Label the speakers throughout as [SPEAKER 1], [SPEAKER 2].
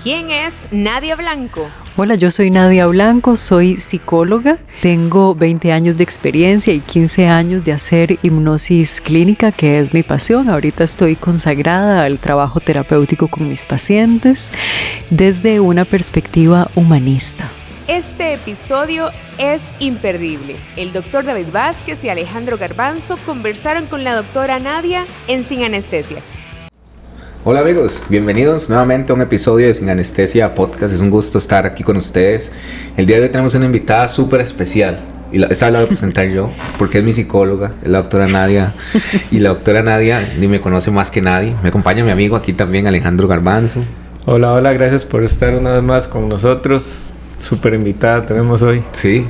[SPEAKER 1] ¿Quién es Nadia Blanco?
[SPEAKER 2] Hola, yo soy Nadia Blanco, soy psicóloga, tengo 20 años de experiencia y 15 años de hacer hipnosis clínica, que es mi pasión. Ahorita estoy consagrada al trabajo terapéutico con mis pacientes desde una perspectiva humanista.
[SPEAKER 1] Este episodio es imperdible. El doctor David Vázquez y Alejandro Garbanzo conversaron con la doctora Nadia en Sin Anestesia.
[SPEAKER 3] Hola amigos, bienvenidos nuevamente a un episodio de Sin Anestesia Podcast. Es un gusto estar aquí con ustedes. El día de hoy tenemos una invitada súper especial. Y esta la voy a presentar yo, porque es mi psicóloga, es la doctora Nadia. Y la doctora Nadia ni me conoce más que nadie. Me acompaña mi amigo aquí también, Alejandro Garbanzo.
[SPEAKER 4] Hola, gracias por estar una vez más con nosotros. Súper invitada tenemos hoy.
[SPEAKER 3] Sí.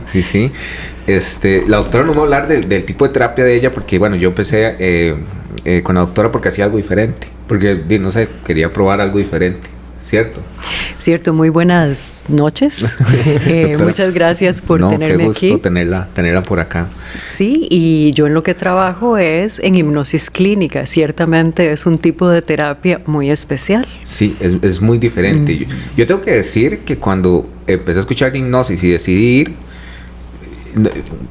[SPEAKER 3] La doctora nos va a hablar del tipo de terapia de ella, porque bueno, yo empecé con la doctora porque hacía algo diferente. Porque, no sé, quería probar algo diferente, ¿cierto?
[SPEAKER 2] Cierto, muy buenas noches. Muchas gracias por tenerme aquí.
[SPEAKER 3] Qué gusto tenerla por acá.
[SPEAKER 2] Sí, y yo en lo que trabajo es en hipnosis clínica. Ciertamente es un tipo de terapia muy especial.
[SPEAKER 3] Sí, es muy diferente. Yo tengo que decir que cuando empecé a escuchar hipnosis y decidí ir,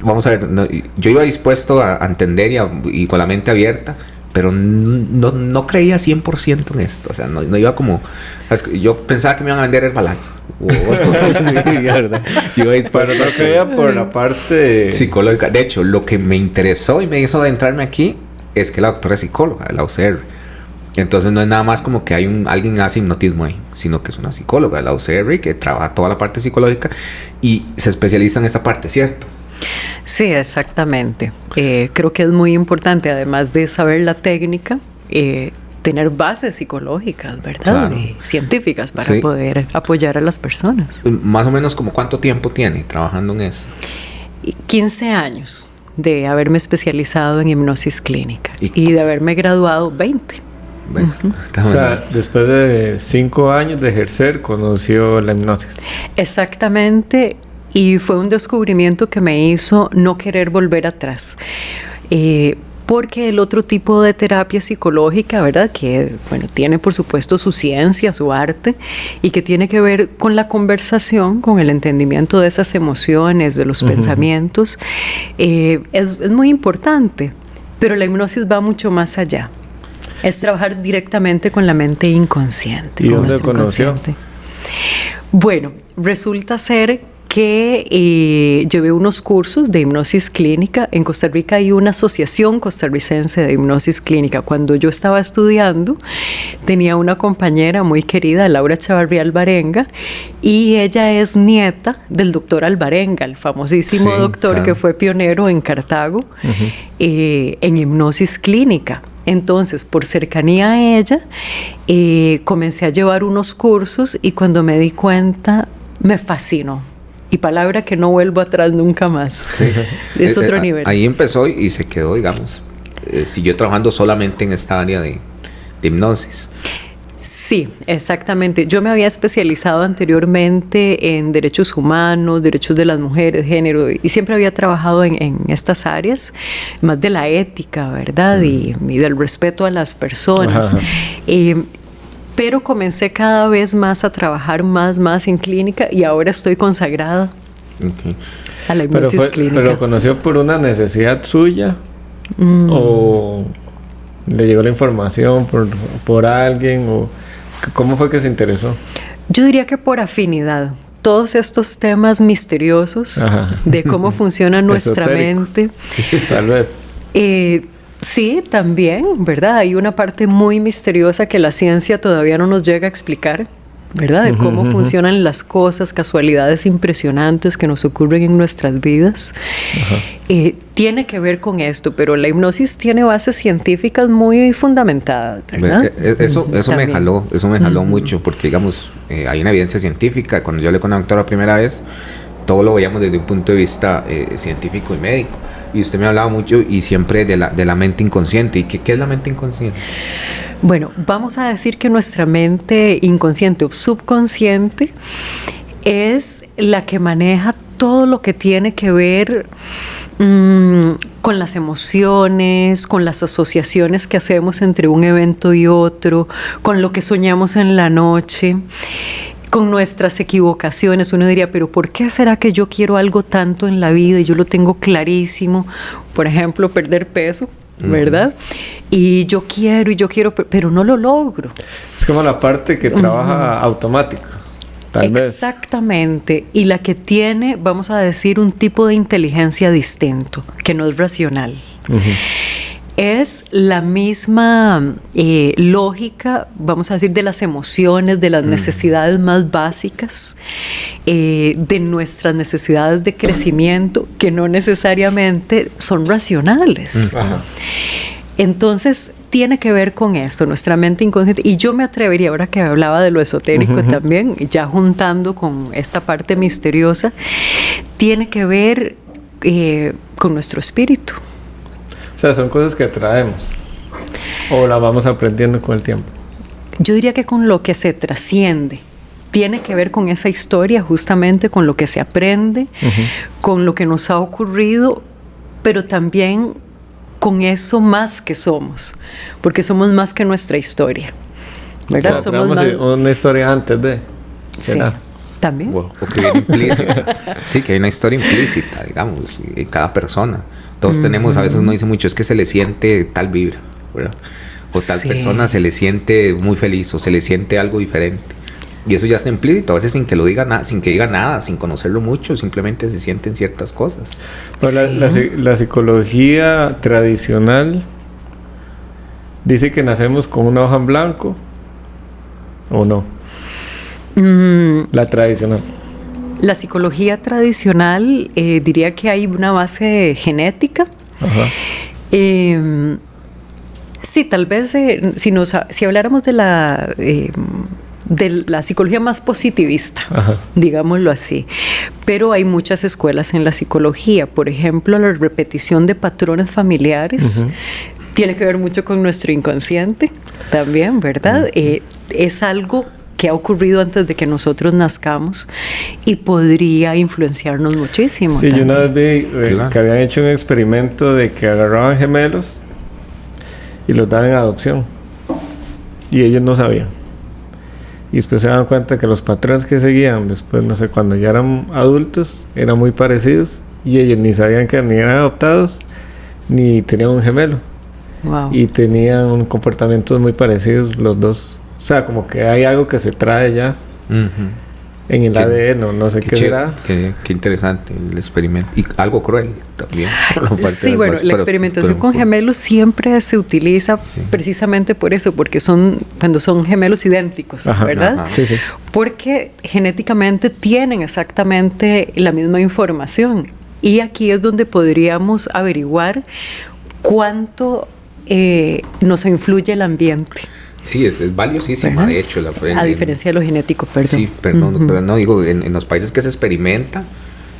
[SPEAKER 3] vamos a ver, yo iba dispuesto a entender y con la mente abierta, pero no creía 100% en esto. O sea, no iba como... Yo pensaba que me iban a vender Herbalife.
[SPEAKER 4] Sí, verdad. Pero no creía por la parte
[SPEAKER 3] psicológica. De hecho, lo que me interesó y me hizo adentrarme aquí es que la doctora es psicóloga, la UCR. Entonces no es nada más como que alguien hace hipnotismo ahí, sino que es una psicóloga, la UCR, que trabaja toda la parte psicológica y se especializa en esta parte, ¿cierto?
[SPEAKER 2] Sí, exactamente. Creo que es muy importante, además de saber la técnica, tener bases psicológicas, ¿verdad?
[SPEAKER 3] Claro.
[SPEAKER 2] Científicas para poder apoyar a las personas.
[SPEAKER 3] Más o menos, ¿como cuánto tiempo tiene trabajando en eso?
[SPEAKER 2] 15 años de haberme especializado en hipnosis clínica y de haberme graduado 20.
[SPEAKER 4] O sea, después de 5 años de ejercer, conoció la hipnosis.
[SPEAKER 2] Exactamente. Y fue un descubrimiento que me hizo no querer volver atrás. Porque el otro tipo de terapia psicológica, ¿verdad? Que, bueno, tiene por supuesto su ciencia, su arte, y que tiene que ver con la conversación, con el entendimiento de esas emociones, de los pensamientos, es muy importante. Pero la hipnosis va mucho más allá. Es trabajar directamente con la mente inconsciente.
[SPEAKER 4] ¿Y dónde conoció?
[SPEAKER 2] Bueno, resulta ser que llevé unos cursos de hipnosis clínica. En Costa Rica hay una asociación costarricense de hipnosis clínica. Cuando yo estaba estudiando, tenía una compañera muy querida, Laura Chavarría Alvarenga, y ella es nieta del doctor Alvarenga, el famosísimo doctor que fue pionero en Cartago en hipnosis clínica. Entonces, por cercanía a ella, comencé a llevar unos cursos y cuando me di cuenta, me fascinó. Y palabra que no vuelvo atrás nunca más. Sí. Es otro nivel.
[SPEAKER 3] Ahí empezó y se quedó, digamos. Siguió trabajando solamente en esta área de hipnosis.
[SPEAKER 2] Sí, exactamente. Yo me había especializado anteriormente en derechos humanos, derechos de las mujeres, género, y siempre había trabajado en estas áreas, más de la ética, ¿verdad? Y del respeto a las personas. Pero comencé cada vez más a trabajar más en clínica y ahora estoy consagrada a la hipnosis clínica.
[SPEAKER 4] ¿Pero conoció por una necesidad suya? ¿O le llegó la información por alguien? ¿O cómo fue que se interesó?
[SPEAKER 2] Yo diría que por afinidad. Todos estos temas misteriosos de cómo funciona nuestra mente.
[SPEAKER 4] Tal vez.
[SPEAKER 2] Sí, también, ¿verdad? Hay una parte muy misteriosa que la ciencia todavía no nos llega a explicar, ¿verdad? De cómo funcionan las cosas, casualidades impresionantes que nos ocurren en nuestras vidas. Tiene que ver con esto, pero la hipnosis tiene bases científicas muy fundamentadas, ¿verdad?
[SPEAKER 3] Eso me jaló mucho, porque digamos, hay una evidencia científica. Cuando yo hablé con la doctora la primera vez, todo lo veíamos desde un punto de vista científico y médico. Y usted me hablaba mucho y siempre de la mente inconsciente. ¿Y qué es la mente inconsciente?
[SPEAKER 2] Bueno, vamos a decir que nuestra mente inconsciente o subconsciente es la que maneja todo lo que tiene que ver con las emociones, con las asociaciones que hacemos entre un evento y otro, con lo que soñamos en la noche. con nuestras equivocaciones. Uno diría, pero ¿por qué será que yo quiero algo tanto en la vida y yo lo tengo clarísimo? Por ejemplo, perder peso, ¿verdad? Y yo quiero, pero no lo logro.
[SPEAKER 4] Es como la parte que trabaja automático, tal vez.
[SPEAKER 2] Exactamente. Y la que tiene, vamos a decir, un tipo de inteligencia distinto, que no es racional. Es la misma lógica, vamos a decir, de las emociones, de las necesidades más básicas, de nuestras necesidades de crecimiento, que no necesariamente son racionales. Entonces, tiene que ver con esto, nuestra mente inconsciente. Y yo me atrevería, ahora que hablaba de lo esotérico también, ya juntando con esta parte misteriosa, tiene que ver con nuestro espíritu.
[SPEAKER 4] O sea, son cosas que traemos o las vamos aprendiendo con el tiempo.
[SPEAKER 2] Yo diría que con lo que se trasciende. Tiene que ver con esa historia, justamente con lo que se aprende, con lo que nos ha ocurrido, pero también con eso más que somos, porque somos más que nuestra historia, ¿verdad?
[SPEAKER 4] O sea,
[SPEAKER 2] somos más...
[SPEAKER 4] una historia antes de...
[SPEAKER 2] Sí, también.
[SPEAKER 3] O que viene implícita. Sí, que hay una historia implícita, digamos, en cada persona. Todos tenemos, a veces uno dice mucho, es que se le siente tal vibra, ¿verdad? O tal persona se le siente muy feliz, o se le siente algo diferente. Y eso ya está implícito, a veces sin que lo diga nada, sin que diga nada, sin conocerlo mucho, simplemente se sienten ciertas cosas.
[SPEAKER 4] Pero la psicología tradicional dice que nacemos con una hoja en blanco, ¿o no? La tradicional.
[SPEAKER 2] La psicología tradicional diría que hay una base genética. Sí, tal vez si habláramos de la psicología más positivista, digámoslo así. Pero hay muchas escuelas en la psicología. Por ejemplo, la repetición de patrones familiares tiene que ver mucho con nuestro inconsciente también, ¿verdad? Es algo que ha ocurrido antes de que nosotros nazcamos y podría influenciarnos muchísimo.
[SPEAKER 4] Sí, yo una vez vi que habían hecho un experimento de que agarraban gemelos y los daban en adopción y ellos no sabían. Y después se daban cuenta que los patrones que seguían después, no sé, cuando ya eran adultos, eran muy parecidos y ellos ni sabían que ni eran adoptados ni tenían un gemelo.
[SPEAKER 2] Wow.
[SPEAKER 4] Y tenían comportamientos muy parecidos los dos. O sea, como que hay algo que se trae ya en el ADN, no sé qué será.
[SPEAKER 3] Qué interesante el experimento. Y algo cruel también.
[SPEAKER 2] Sí, bueno, la experimentación con gemelos siempre se utiliza precisamente por eso, porque cuando son gemelos idénticos, ¿verdad?
[SPEAKER 4] Sí.
[SPEAKER 2] Porque genéticamente tienen exactamente la misma información. Y aquí es donde podríamos averiguar cuánto nos influye el ambiente.
[SPEAKER 3] Sí, es valiosísima, de hecho.
[SPEAKER 2] A diferencia de lo genético, perdón.
[SPEAKER 3] Sí, perdón, doctora, no, digo, en los países que se experimenta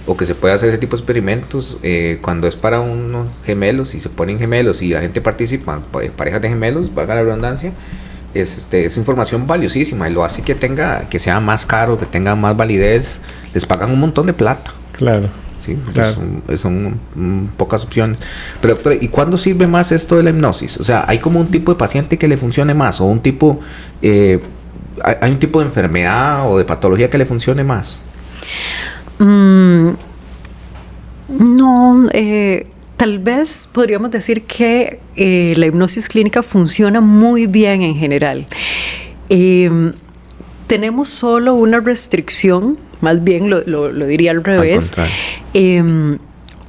[SPEAKER 3] o que se puede hacer ese tipo de experimentos, cuando es para unos gemelos y se ponen gemelos y la gente participa, parejas de gemelos, valga la redundancia, es información valiosísima y lo hace que sea más caro, que tenga más validez, les pagan un montón de plata.
[SPEAKER 4] Claro.
[SPEAKER 3] Sí, son pocas opciones. Pero doctor, ¿y cuándo sirve más esto de la hipnosis? O sea, ¿hay como un tipo de paciente que le funcione más? ¿O un tipo, hay un tipo de enfermedad o de patología que le funcione más?
[SPEAKER 2] No, tal vez podríamos decir que la hipnosis clínica funciona muy bien en general. Tenemos solo una restricción, más bien lo diría al revés,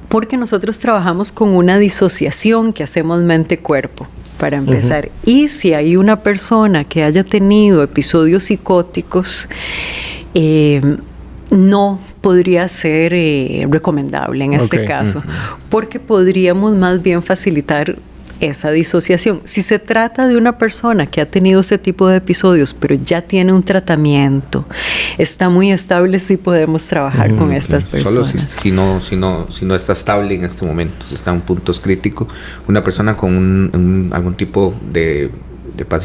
[SPEAKER 2] porque nosotros trabajamos con una disociación que hacemos mente-cuerpo, para empezar. Y si hay una persona que haya tenido episodios psicóticos, no podría ser recomendable en este caso, porque podríamos más bien facilitar esa disociación. Si se trata de una persona que ha tenido ese tipo de episodios, pero ya tiene un tratamiento, está muy estable, sí podemos trabajar con estas personas.
[SPEAKER 3] Solo si no está estable en este momento, si está en puntos críticos, una persona con algún tipo de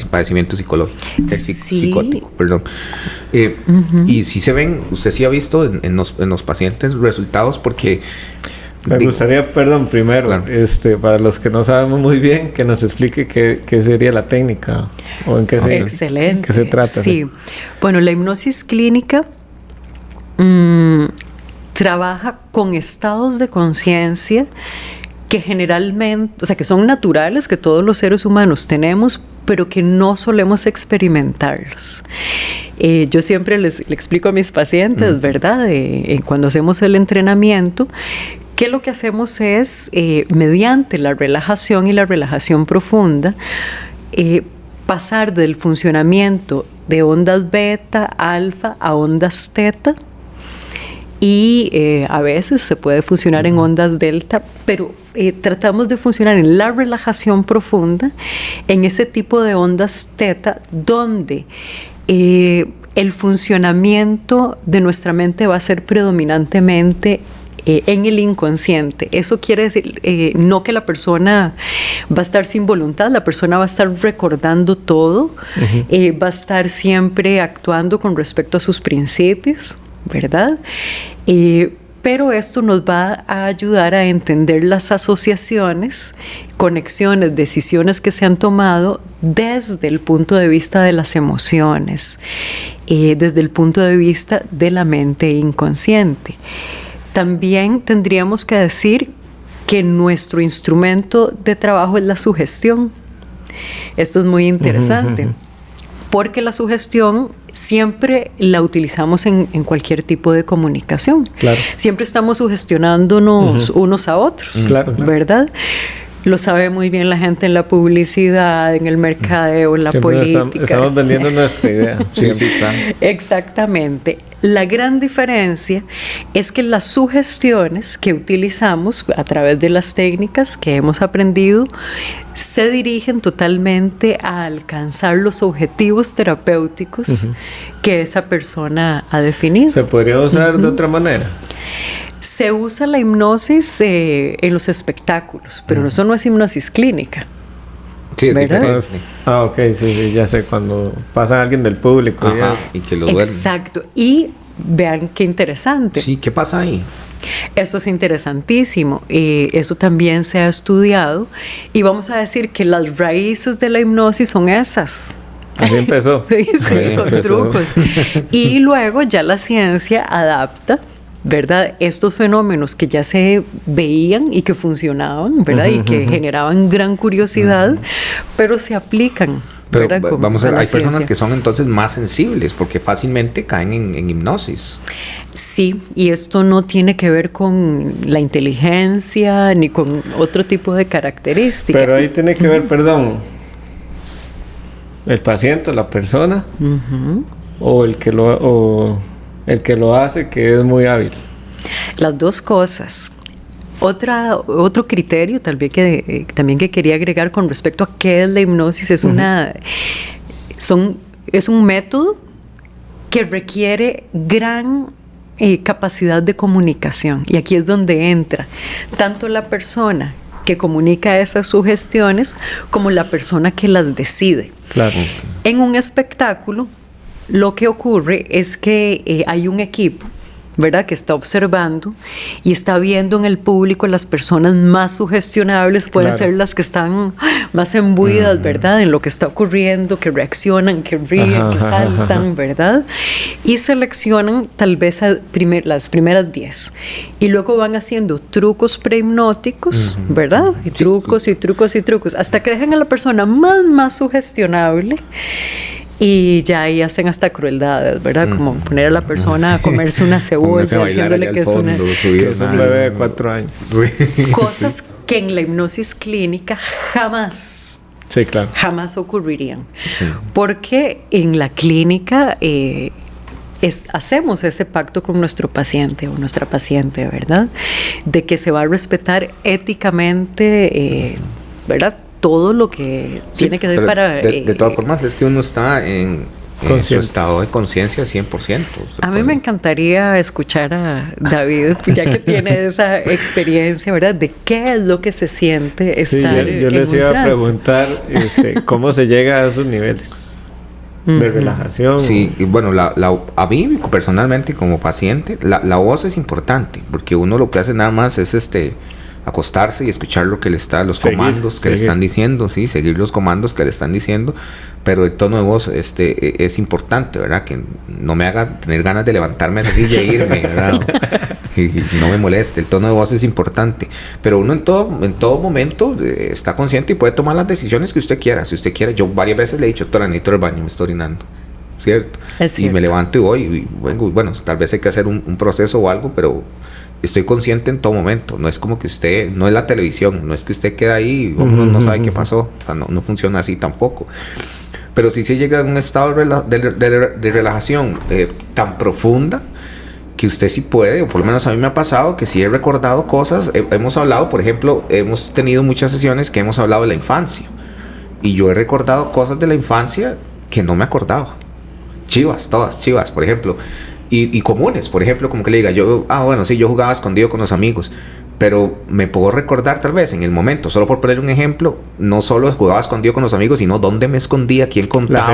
[SPEAKER 3] padecimiento psicológico, psicótico, perdón. Y si se ven, usted sí ha visto en los pacientes resultados, porque
[SPEAKER 4] Me gustaría, primero, claro, para los que no sabemos muy bien, que nos explique qué sería la técnica o en qué
[SPEAKER 2] Excelente.
[SPEAKER 4] Qué se trata.
[SPEAKER 2] Sí. Bueno, la hipnosis clínica trabaja con estados de conciencia que generalmente, o sea, que son naturales, que todos los seres humanos tenemos, pero que no solemos experimentarlos. Yo siempre le explico a mis pacientes, ¿verdad? Cuando hacemos el entrenamiento, que lo que hacemos es, mediante la relajación y la relajación profunda, pasar del funcionamiento de ondas beta, alfa a ondas teta, y a veces se puede funcionar en ondas delta, pero tratamos de funcionar en la relajación profunda, en ese tipo de ondas teta, donde el funcionamiento de nuestra mente va a ser predominantemente en el inconsciente. Eso quiere decir no que la persona va a estar sin voluntad, la persona va a estar recordando todo, va a estar siempre actuando con respecto a sus principios, ¿verdad? Pero esto nos va a ayudar a entender las asociaciones, conexiones, decisiones que se han tomado desde el punto de vista de las emociones, desde el punto de vista de la mente inconsciente. También tendríamos que decir que nuestro instrumento de trabajo es la sugestión. Esto es muy interesante, porque la sugestión siempre la utilizamos en cualquier tipo de comunicación. Claro. Siempre estamos sugestionándonos unos a otros, ¿verdad? Lo sabe muy bien la gente en la publicidad, en el mercadeo, en la siempre política.
[SPEAKER 4] Estamos vendiendo nuestra idea.
[SPEAKER 3] Sí, claro.
[SPEAKER 2] Exactamente. La gran diferencia es que las sugestiones que utilizamos a través de las técnicas que hemos aprendido se dirigen totalmente a alcanzar los objetivos terapéuticos que esa persona ha definido.
[SPEAKER 4] ¿Se podría usar de otra manera?
[SPEAKER 2] Se usa la hipnosis en los espectáculos, pero eso no es hipnosis clínica.
[SPEAKER 3] Sí, es diferente.
[SPEAKER 4] Ok, sí, ya sé, cuando pasa alguien del público.
[SPEAKER 3] Y que lo duerme.
[SPEAKER 2] Exacto, y vean qué interesante.
[SPEAKER 3] Sí, ¿qué pasa ahí?
[SPEAKER 2] Eso es interesantísimo. Eso también se ha estudiado y vamos a decir que las raíces de la hipnosis son esas.
[SPEAKER 4] Así empezó.
[SPEAKER 2] Sí, con trucos. Y luego ya la ciencia adapta, ¿verdad? Estos fenómenos que ya se veían y que funcionaban, ¿verdad? Y que generaban gran curiosidad, pero se aplican.
[SPEAKER 3] Pero vamos a ver, hay personas que son entonces más sensibles porque fácilmente caen en hipnosis.
[SPEAKER 2] Sí, y esto no tiene que ver con la inteligencia ni con otro tipo de características.
[SPEAKER 4] Pero ahí tiene que ver, el paciente, la persona, o el que lo hace, que es muy hábil. Las
[SPEAKER 2] dos cosas. Otro criterio también que quería agregar con respecto a qué es la hipnosis es es un método que requiere gran capacidad de comunicación, y aquí es donde entra tanto la persona que comunica esas sugestiones como la persona que las decide.
[SPEAKER 4] Claro.
[SPEAKER 2] En un espectáculo lo que ocurre es que hay un equipo, ¿verdad?, que está observando y está viendo en el público las personas más sugestionables, pueden ser las que están más imbuidas, ¿verdad?, en lo que está ocurriendo, que reaccionan, que ríen, que saltan, ¿verdad? Y seleccionan tal vez las primeras 10 y luego van haciendo trucos prehipnóticos, ¿verdad? Y trucos y trucos y trucos hasta que dejan a la persona más sugestionable. Y ya ahí hacen hasta crueldades, ¿verdad? Como poner a la persona a comerse una cebolla, diciéndole que es un
[SPEAKER 4] bebé de 4 años.
[SPEAKER 2] Cosas que en la hipnosis clínica jamás ocurrirían. Sí. Porque en la clínica hacemos ese pacto con nuestro paciente o nuestra paciente, ¿verdad? De que se va a respetar éticamente, ¿verdad?, todo lo que tiene que ser para...
[SPEAKER 3] De todas formas, es que uno está en su estado de conciencia 100%.
[SPEAKER 2] A mí me encantaría escuchar a David, ya que tiene esa experiencia, ¿verdad?, de qué es lo que se siente estar
[SPEAKER 4] yo les iba a preguntar cómo se llega a esos niveles. de relajación.
[SPEAKER 3] Sí, y bueno, a mí personalmente como paciente, la voz es importante, porque uno lo que hace nada más es acostarse y escuchar lo que le está, los comandos que le están diciendo, sí, seguir los comandos que le están diciendo, pero el tono de voz es importante, ¿verdad? Que no me haga tener ganas de levantarme de la silla e irme, ¿verdad? y no me moleste, el tono de voz es importante, pero uno en todo momento está consciente y puede tomar las decisiones que usted quiera. Si usted quiere, yo varias veces le he dicho, doctora, necesito el baño, me estoy orinando, ¿cierto? Y me levanto y voy, y bueno, tal vez hay que hacer un proceso o algo, pero estoy consciente en todo momento. No es como que usted, no es la televisión, no es que usted queda ahí y uno no sabe qué pasó. O sea, no funciona así tampoco. Pero sí se llega a un estado de relajación tan profunda que usted sí puede, o por lo menos a mí me ha pasado que sí he recordado cosas. Hemos hablado, por ejemplo, hemos tenido muchas sesiones que hemos hablado de la infancia, y yo he recordado cosas de la infancia que no me acordaba. Todas chivas, por ejemplo. Y comunes, por ejemplo, como que le diga yo, bueno, sí, yo jugaba escondido con los amigos, pero me puedo recordar tal vez en el momento, solo por poner un ejemplo, no solo jugaba escondido con los amigos, sino dónde me escondía, quién contaba.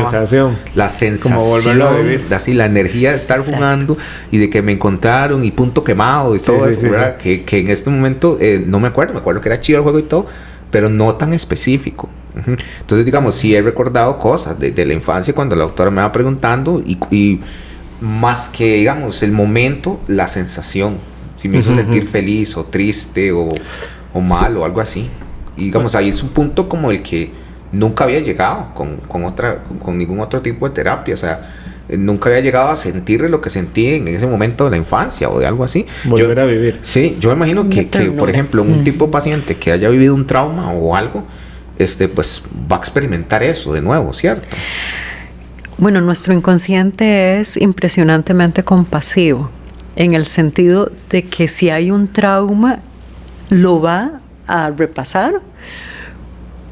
[SPEAKER 3] La sensación, como volverlo a vivir. Así, la energía de estar jugando y de que me encontraron y punto quemado y todo eso, ¿verdad? Que en este momento no me acuerdo que era chido el juego y todo, pero no tan específico. Entonces, digamos, sí he recordado cosas de la infancia cuando la doctora me va preguntando y más que, digamos, el momento, la sensación, si me hizo sentir feliz o triste o mal o algo así. Y digamos, ahí es un punto como el que nunca había llegado con ningún otro tipo de terapia. O sea, nunca había llegado a sentir lo que sentí en ese momento de la infancia o de algo así.
[SPEAKER 4] Volver a vivir.
[SPEAKER 3] Sí, yo me imagino que por ejemplo, un tipo de paciente que haya vivido un trauma o algo, pues va a experimentar eso de nuevo, ¿cierto?
[SPEAKER 2] Bueno, nuestro inconsciente es impresionantemente compasivo, en el sentido de que si hay un trauma, lo va a repasar,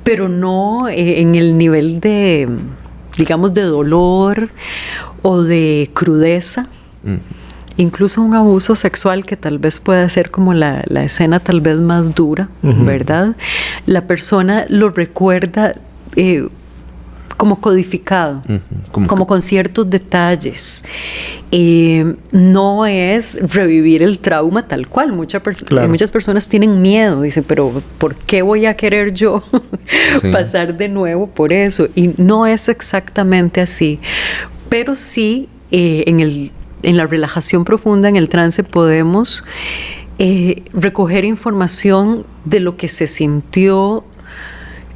[SPEAKER 2] pero no en el nivel de, digamos, de dolor o de crudeza. Incluso un abuso sexual, que tal vez pueda ser como la escena tal vez más dura, ¿verdad? La persona lo recuerda como codificado, como con ciertos detalles. No es revivir el trauma tal cual. Muchas personas tienen miedo, dicen, pero ¿por qué voy a querer yo pasar de nuevo por eso? Y no es exactamente así, pero sí en la relajación profunda, en el trance, podemos recoger información de lo que se sintió,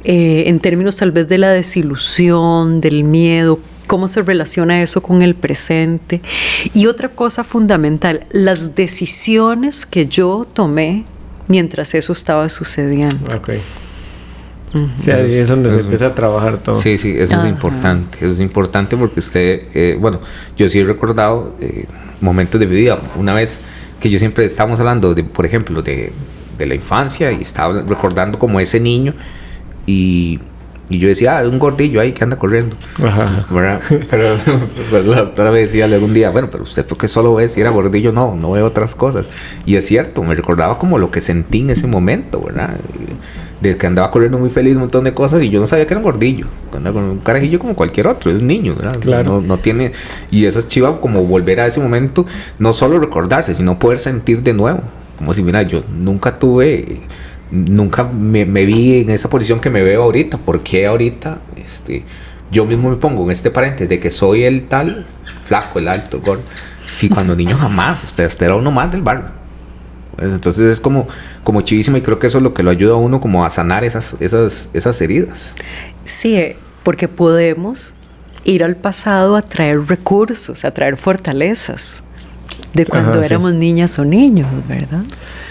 [SPEAKER 2] en términos tal vez de la desilusión, del miedo, cómo se relaciona eso con el presente. Y otra cosa fundamental, las decisiones que yo tomé mientras eso estaba sucediendo.
[SPEAKER 4] Okay. Sí, ahí es donde se empieza a trabajar todo.
[SPEAKER 3] Sí, eso es importante. Eso es importante porque usted, yo sí he recordado momentos de mi vida. Una vez que yo siempre estábamos hablando, por ejemplo, de la infancia, y estaba recordando como ese niño. Y yo decía, un gordillo ahí que anda corriendo. ¿Verdad? Pero la doctora me decía algún día, bueno, pero usted, ¿por qué solo ve si era gordillo? No ve otras cosas. Y es cierto, me recordaba como lo que sentí en ese momento, ¿verdad? De que andaba corriendo muy feliz, un montón de cosas, y yo no sabía que era un gordillo. Andaba con un carajillo como cualquier otro, es un niño, ¿verdad?
[SPEAKER 4] Claro.
[SPEAKER 3] No tiene. Y eso es chiva, como volver a ese momento, no solo recordarse, sino poder sentir de nuevo. Como si, mira, yo nunca me vi en esa posición que me veo ahorita. ¿Por qué ahorita? Yo mismo me pongo en este paréntesis de que soy el tal flaco, el alto, el gordo. Sí, cuando niño jamás. Usted era uno más del barrio. Entonces es como chivísimo, y creo que eso es lo que lo ayuda a uno como a sanar esas heridas.
[SPEAKER 2] Sí, porque podemos ir al pasado a traer recursos, a traer fortalezas de cuando éramos niñas o niños, ¿verdad?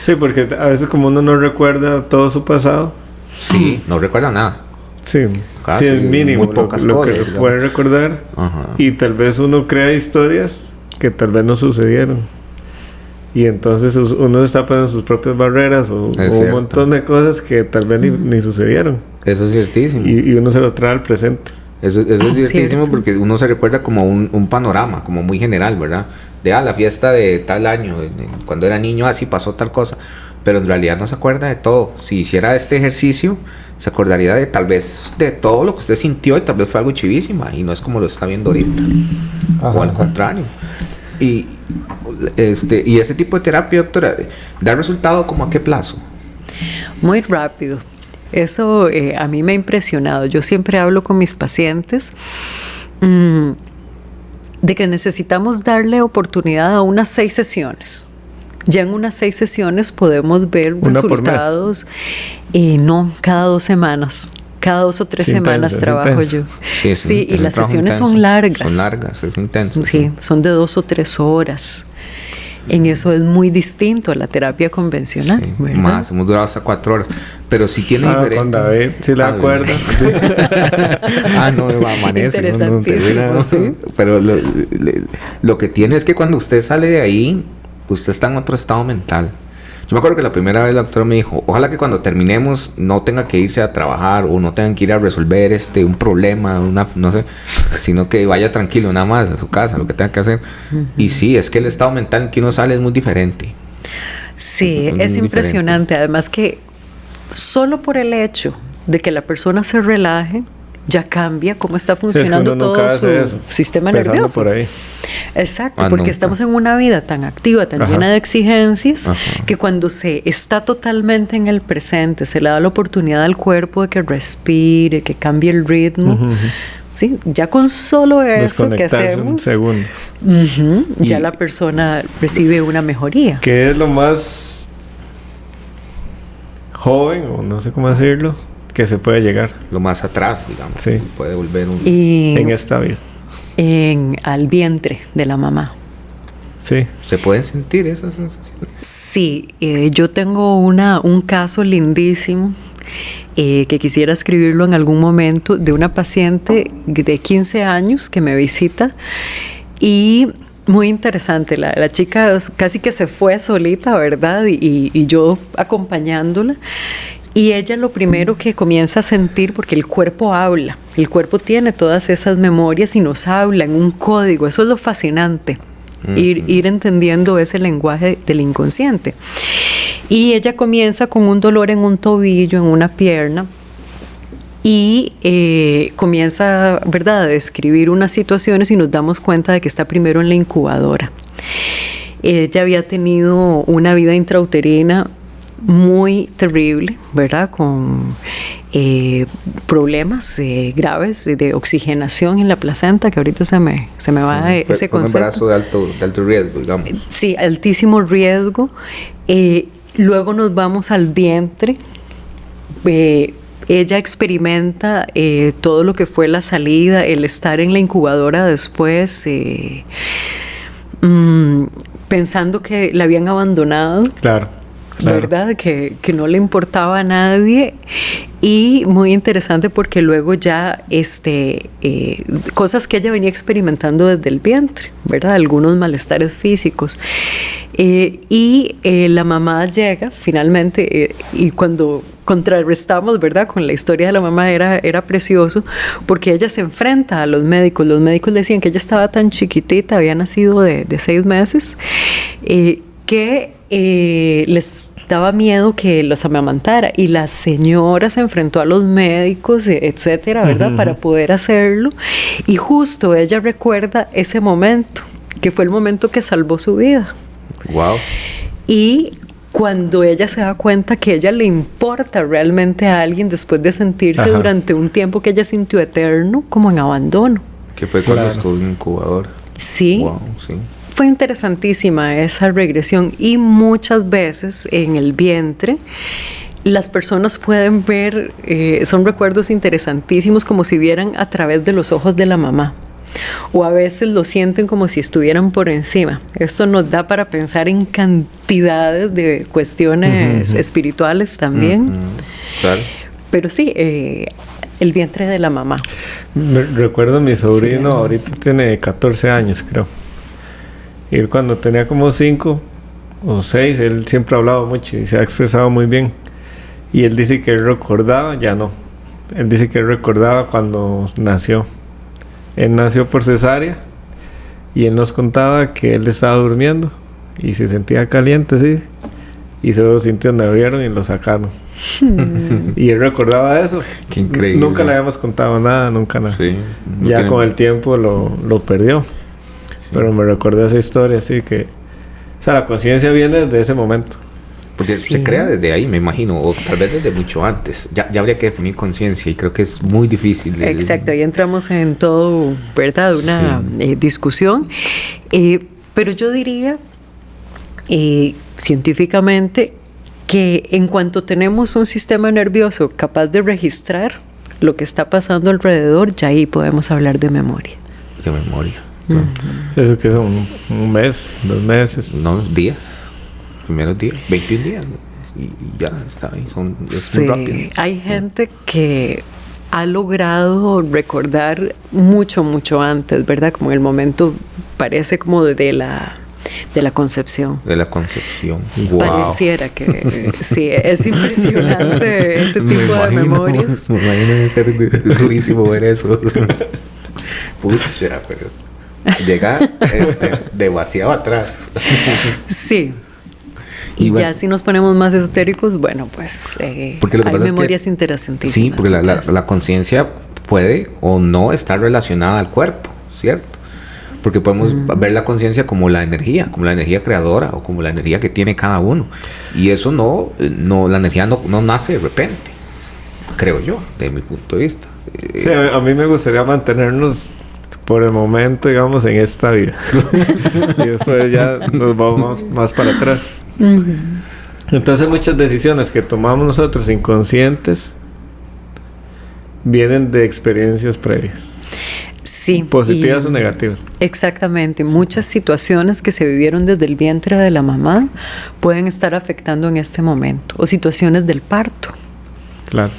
[SPEAKER 4] Sí, porque a veces como uno no recuerda todo su pasado.
[SPEAKER 3] Sí, no recuerda nada.
[SPEAKER 4] Sí, casi, es mínimo
[SPEAKER 3] muy pocas
[SPEAKER 4] lo
[SPEAKER 3] cosas,
[SPEAKER 4] que puede recordar. Y tal vez uno crea historias que tal vez no sucedieron. Y entonces uno está poniendo sus propias barreras o un montón de cosas que tal vez ni sucedieron.
[SPEAKER 3] Eso es ciertísimo.
[SPEAKER 4] Y uno se lo trae al presente.
[SPEAKER 3] Eso es divertísimo porque uno se recuerda como un panorama, como muy general, ¿verdad? De la fiesta de tal año, cuando era niño así pasó tal cosa, pero en realidad no se acuerda de todo. Si hiciera este ejercicio, se acordaría de tal vez de todo lo que usted sintió y tal vez fue algo chivísima y no es como lo está viendo ahorita. Ajá, o al contrario. Y ese tipo de terapia, doctora, ¿da resultado como a qué plazo?
[SPEAKER 2] Muy rápido. Eso a mí me ha impresionado. Yo siempre hablo con mis pacientes de que necesitamos darle oportunidad a unas 6 sesiones. Ya en unas 6 sesiones podemos ver resultados. No, cada 2 semanas. Cada 2 o 3 semanas trabajo yo. Sí, y las sesiones son largas.
[SPEAKER 3] Son largas, es intenso.
[SPEAKER 2] Sí, son de 2 o 3 horas. En eso es muy distinto a la terapia convencional.
[SPEAKER 3] Sí, más, hemos durado hasta 4 horas. Pero sí tiene diferente.
[SPEAKER 4] Con David, si le acuerdo.
[SPEAKER 3] No, amanece.
[SPEAKER 2] Interesantísimo, sí.
[SPEAKER 3] Pero lo que tiene es que cuando usted sale de ahí, usted está en otro estado mental. Yo me acuerdo que la primera vez la doctora me dijo, ojalá que cuando terminemos no tenga que irse a trabajar o no tengan que ir a resolver un problema, no sé, sino que vaya tranquilo nada más a su casa, lo que tenga que hacer. Uh-huh. Y sí, es que el estado mental en que uno sale es muy diferente.
[SPEAKER 2] Sí, es impresionante. Además que solo por el hecho de que la persona se relaje, ya cambia cómo está funcionando todo su sistema nervioso.
[SPEAKER 4] Por ahí.
[SPEAKER 2] Exacto, porque estamos en una vida tan activa, tan llena de exigencias, que cuando se está totalmente en el presente, se le da la oportunidad al cuerpo de que respire, que cambie el ritmo. ¿Sí? Ya con solo eso que hacemos,
[SPEAKER 4] un segundo.
[SPEAKER 2] Ya la persona recibe una mejoría.
[SPEAKER 4] ¿Qué es lo más joven, o no sé cómo decirlo, que se puede llegar?
[SPEAKER 3] Lo más atrás, digamos.
[SPEAKER 4] Sí.
[SPEAKER 3] Puede volver
[SPEAKER 4] en esta vida.
[SPEAKER 2] Al vientre de la mamá.
[SPEAKER 4] Sí.
[SPEAKER 3] ¿Se pueden sentir esas sensaciones?
[SPEAKER 2] Sí. Yo tengo un caso lindísimo que quisiera escribirlo en algún momento, de una paciente de 15 años que me visita y muy interesante. La chica casi que se fue solita, ¿verdad? Y yo acompañándola. Y ella lo primero que comienza a sentir, porque el cuerpo habla, el cuerpo tiene todas esas memorias y nos habla en un código. Eso es lo fascinante, ir entendiendo ese lenguaje del inconsciente. Y ella comienza con un dolor en un tobillo, en una pierna, y comienza, ¿verdad?, a describir unas situaciones y nos damos cuenta de que está primero en la incubadora. Ella había tenido una vida intrauterina muy terrible, ¿verdad? Con problemas graves de oxigenación en la placenta, que ahorita se me va ese concepto.
[SPEAKER 3] Un embarazo de alto riesgo, digamos.
[SPEAKER 2] Sí, altísimo riesgo. Luego nos vamos al vientre. Ella experimenta todo lo que fue la salida, el estar en la incubadora después, pensando que la habían abandonado.
[SPEAKER 4] Claro.
[SPEAKER 2] ¿Verdad? Que no le importaba a nadie. Y muy interesante porque luego ya cosas que ella venía experimentando desde el vientre, ¿verdad? Algunos malestares físicos. Y la mamá llega finalmente y cuando contrarrestamos, ¿verdad?, con la historia de la mamá era precioso porque ella se enfrenta a los médicos. Los médicos decían que ella estaba tan chiquitita, había nacido de 6 meses, que les daba miedo que los amamantara, y la señora se enfrentó a los médicos, etcétera, ¿verdad?, para poder hacerlo. Y justo ella recuerda ese momento, que fue el momento que salvó su vida.
[SPEAKER 3] Wow.
[SPEAKER 2] Y cuando ella se da cuenta que a ella le importa realmente a alguien, después de sentirse durante un tiempo que ella sintió eterno, como en abandono.
[SPEAKER 3] Que fue cuando estuvo en incubadora.
[SPEAKER 2] Sí.
[SPEAKER 3] Wow, sí.
[SPEAKER 2] Fue interesantísima esa regresión, y muchas veces en el vientre las personas pueden ver, son recuerdos interesantísimos, como si vieran a través de los ojos de la mamá, o a veces lo sienten como si estuvieran por encima. Esto nos da para pensar en cantidades de cuestiones espirituales también.
[SPEAKER 3] Claro.
[SPEAKER 2] Pero sí, el vientre de la mamá.
[SPEAKER 4] Recuerdo a mi sobrino, ahorita tiene 14 años, creo. Y cuando tenía como 5 o 6, él siempre ha hablado mucho y se ha expresado muy bien. Y él dice que él recordaba, ya no, Él dice que él recordaba cuando nació. Él nació por cesárea y él nos contaba que él estaba durmiendo y se sentía caliente, sí, y se lo sintió donde abrieron y lo sacaron. Y él recordaba eso.
[SPEAKER 3] Qué increíble.
[SPEAKER 4] Nunca le habíamos contado nada, nunca nada.
[SPEAKER 3] Sí, no
[SPEAKER 4] ya
[SPEAKER 3] tiene...
[SPEAKER 4] con el tiempo lo perdió. Sí. Pero me recordé esa historia, así que... O sea, la conciencia viene desde ese momento.
[SPEAKER 3] Porque se crea desde ahí, me imagino, o tal vez desde mucho antes. Ya habría que definir conciencia y creo que es muy difícil.
[SPEAKER 2] Exacto, ahí entramos en todo, ¿verdad? Una discusión. Pero yo diría, científicamente, que en cuanto tenemos un sistema nervioso capaz de registrar lo que está pasando alrededor, ya ahí podemos hablar de memoria.
[SPEAKER 3] De memoria.
[SPEAKER 4] Eso que son un mes, 2 meses.
[SPEAKER 3] No, días. Primeros días, 21 días. Y ya está ahí. Es muy rápido.
[SPEAKER 2] Hay gente que ha logrado recordar mucho antes, ¿verdad? Como en el momento, parece como de la concepción.
[SPEAKER 3] De la concepción. Wow.
[SPEAKER 2] Pareciera que sí, es impresionante ese tipo de memorias.
[SPEAKER 3] Me imagino ser durísimo ver eso. Pucha, pero llegar demasiado atrás.
[SPEAKER 2] Sí. Y bueno, ya si nos ponemos más esotéricos, bueno, pues
[SPEAKER 3] porque lo que
[SPEAKER 2] hay
[SPEAKER 3] pasa
[SPEAKER 2] memorias
[SPEAKER 3] es que,
[SPEAKER 2] interesantísimas.
[SPEAKER 3] Sí, porque la conciencia puede o no estar relacionada al cuerpo, ¿cierto? Porque podemos ver la conciencia como la energía creadora o como la energía que tiene cada uno. Y eso la energía no nace de repente, creo yo, desde mi punto de vista.
[SPEAKER 4] Sí, a mí me gustaría mantenernos por el momento, digamos, en esta vida. Y después ya nos vamos más para atrás. Entonces muchas decisiones que tomamos nosotros inconscientes vienen de experiencias previas.
[SPEAKER 2] Sí,
[SPEAKER 4] positivas o negativas.
[SPEAKER 2] Exactamente. Muchas situaciones que se vivieron desde el vientre de la mamá pueden estar afectando en este momento. O situaciones del parto.
[SPEAKER 4] Claro.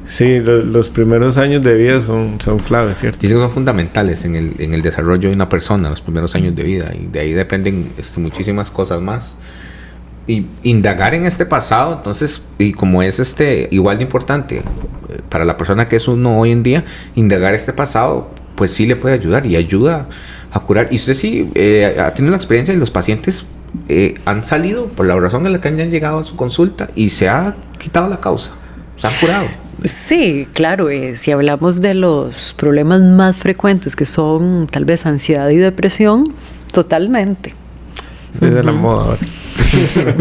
[SPEAKER 4] Sí, los primeros años de vida son claves, ¿cierto?
[SPEAKER 3] Dicen que son fundamentales en el desarrollo de una persona, los primeros años de vida. Y de ahí dependen muchísimas cosas más. Y indagar en este pasado, entonces, y como es igual de importante para la persona que es uno hoy en día, indagar este pasado, pues sí le puede ayudar y ayuda a curar. Y usted sí ha tenido la experiencia y los pacientes han salido por la razón en la que han llegado a su consulta y se ha quitado la causa, se han curado.
[SPEAKER 2] Sí, claro, si hablamos de los problemas más frecuentes que son tal vez ansiedad y depresión, totalmente.
[SPEAKER 4] Es de la moda ahora.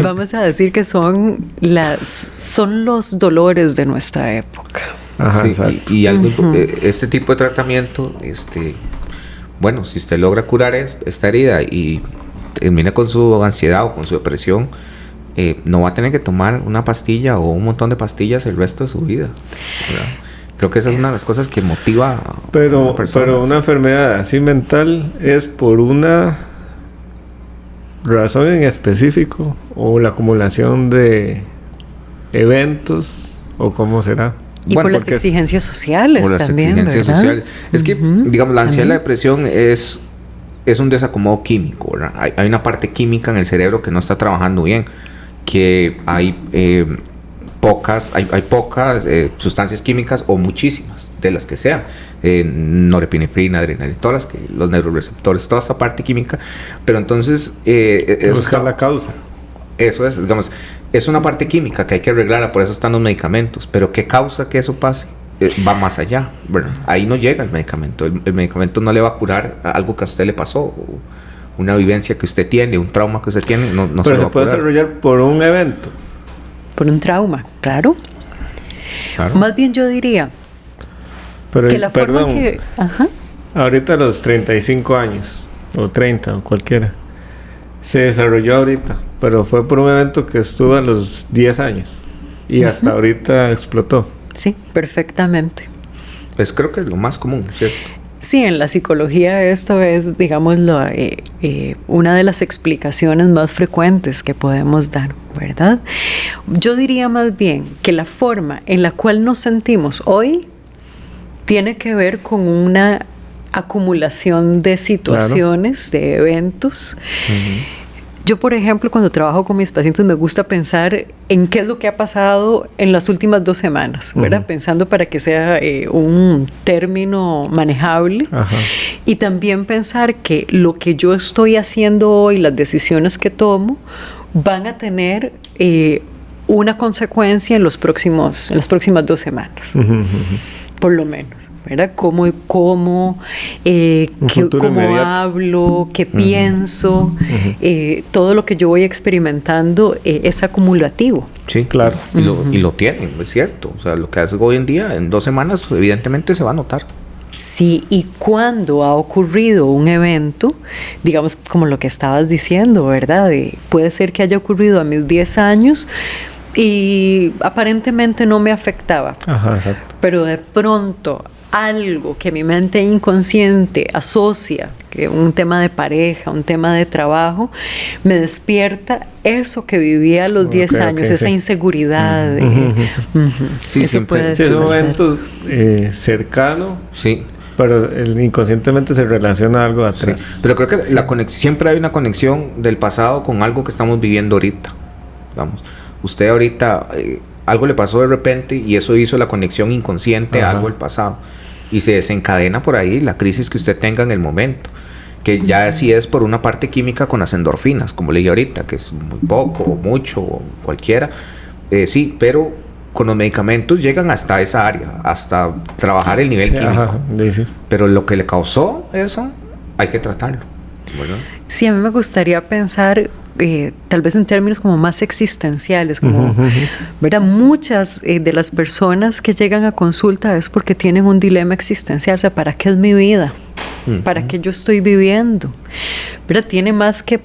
[SPEAKER 2] Vamos a decir que son los dolores de nuestra época.
[SPEAKER 4] Ajá,
[SPEAKER 3] sí, y algo, este tipo de tratamiento, bueno, si usted logra curar esta herida y termina con su ansiedad o con su depresión, no va a tener que tomar una pastilla o un montón de pastillas el resto de su vida, ¿verdad? Creo que esa es una de las cosas que motiva a una persona.
[SPEAKER 4] Pero una enfermedad así mental es por una razón en específico o la acumulación de eventos o cómo será.
[SPEAKER 2] Y bueno, por las exigencias sociales también, ¿verdad?
[SPEAKER 3] Es que, digamos, la ansiedad y la depresión es un desacomodo químico, ¿verdad? Hay una parte química en el cerebro que no está trabajando bien, que hay pocas sustancias químicas o muchísimas, de las que sean, norepinefrina, adrenalina, todas los neuroreceptores, toda esa parte química, pero entonces
[SPEAKER 4] buscar la causa.
[SPEAKER 3] Eso es, digamos, es una parte química que hay que arreglarla, por eso están los medicamentos, pero ¿qué causa que eso pase? Va más allá. Bueno, ahí no llega el medicamento. El medicamento no le va a curar algo que a usted le pasó, o una vivencia que usted tiene, un trauma que usted tiene, no
[SPEAKER 4] pero
[SPEAKER 3] se lo va a curar.
[SPEAKER 4] Pero se puede desarrollar por un evento.
[SPEAKER 2] Por un trauma, claro. Más bien yo diría
[SPEAKER 4] pero,
[SPEAKER 2] que la forma que... Ajá.
[SPEAKER 4] Ahorita a los 35 años, o 30, o cualquiera, se desarrolló ahorita, pero fue por un evento que estuvo a los 10 años y hasta ahorita explotó.
[SPEAKER 2] Sí, perfectamente.
[SPEAKER 3] Pues creo que es lo más común, ¿cierto?
[SPEAKER 2] Sí, en la psicología esto es, digamos, una de las explicaciones más frecuentes que podemos dar, ¿verdad? Yo diría más bien que la forma en la cual nos sentimos hoy tiene que ver con una acumulación de situaciones, claro, de eventos, Yo, por ejemplo, cuando trabajo con mis pacientes me gusta pensar en qué es lo que ha pasado en las últimas 2 semanas, ¿verdad? Pensando para que sea un término manejable. Ajá. Y también pensar que lo que yo estoy haciendo hoy, las decisiones que tomo, van a tener una consecuencia en las próximas 2 semanas, por lo menos. ¿Verdad? ¿Cómo hablo? ¿Qué pienso? Todo lo que yo voy experimentando es acumulativo.
[SPEAKER 3] Sí, claro. Y lo tienen, es cierto. O sea, lo que haces hoy en día, en 2 semanas, evidentemente se va a notar.
[SPEAKER 2] Sí, y cuando ha ocurrido un evento, digamos como lo que estabas diciendo, ¿verdad? Puede ser que haya ocurrido a mis 10 años y aparentemente no me afectaba. Ajá, exacto. Pero de pronto algo que mi mente inconsciente asocia, que un tema de pareja, un tema de trabajo, me despierta eso que vivía a los 10 años, esa inseguridad.
[SPEAKER 4] Sí, eso puede ser. Es un evento cercano. Sí. Pero inconscientemente se relaciona algo atrás.
[SPEAKER 3] Sí. Pero creo que siempre hay una conexión del pasado con algo que estamos viviendo ahorita. Vamos, usted ahorita algo le pasó de repente y eso hizo la conexión inconsciente a algo del pasado. Y se desencadena por ahí la crisis que usted tenga en el momento. Que ya sí es por una parte química con las endorfinas, como leí ahorita, que es muy poco o mucho o cualquiera. Sí, pero con los medicamentos llegan hasta esa área, hasta trabajar el nivel químico. Pero lo que le causó eso, hay que tratarlo. ¿Verdad?
[SPEAKER 2] Sí, a mí me gustaría pensar tal vez en términos como más existenciales, como, ¿verdad? Muchas de las personas que llegan a consulta es porque tienen un dilema existencial, o sea, ¿para qué es mi vida? ¿Para qué yo estoy viviendo? ¿Verdad? Tiene más que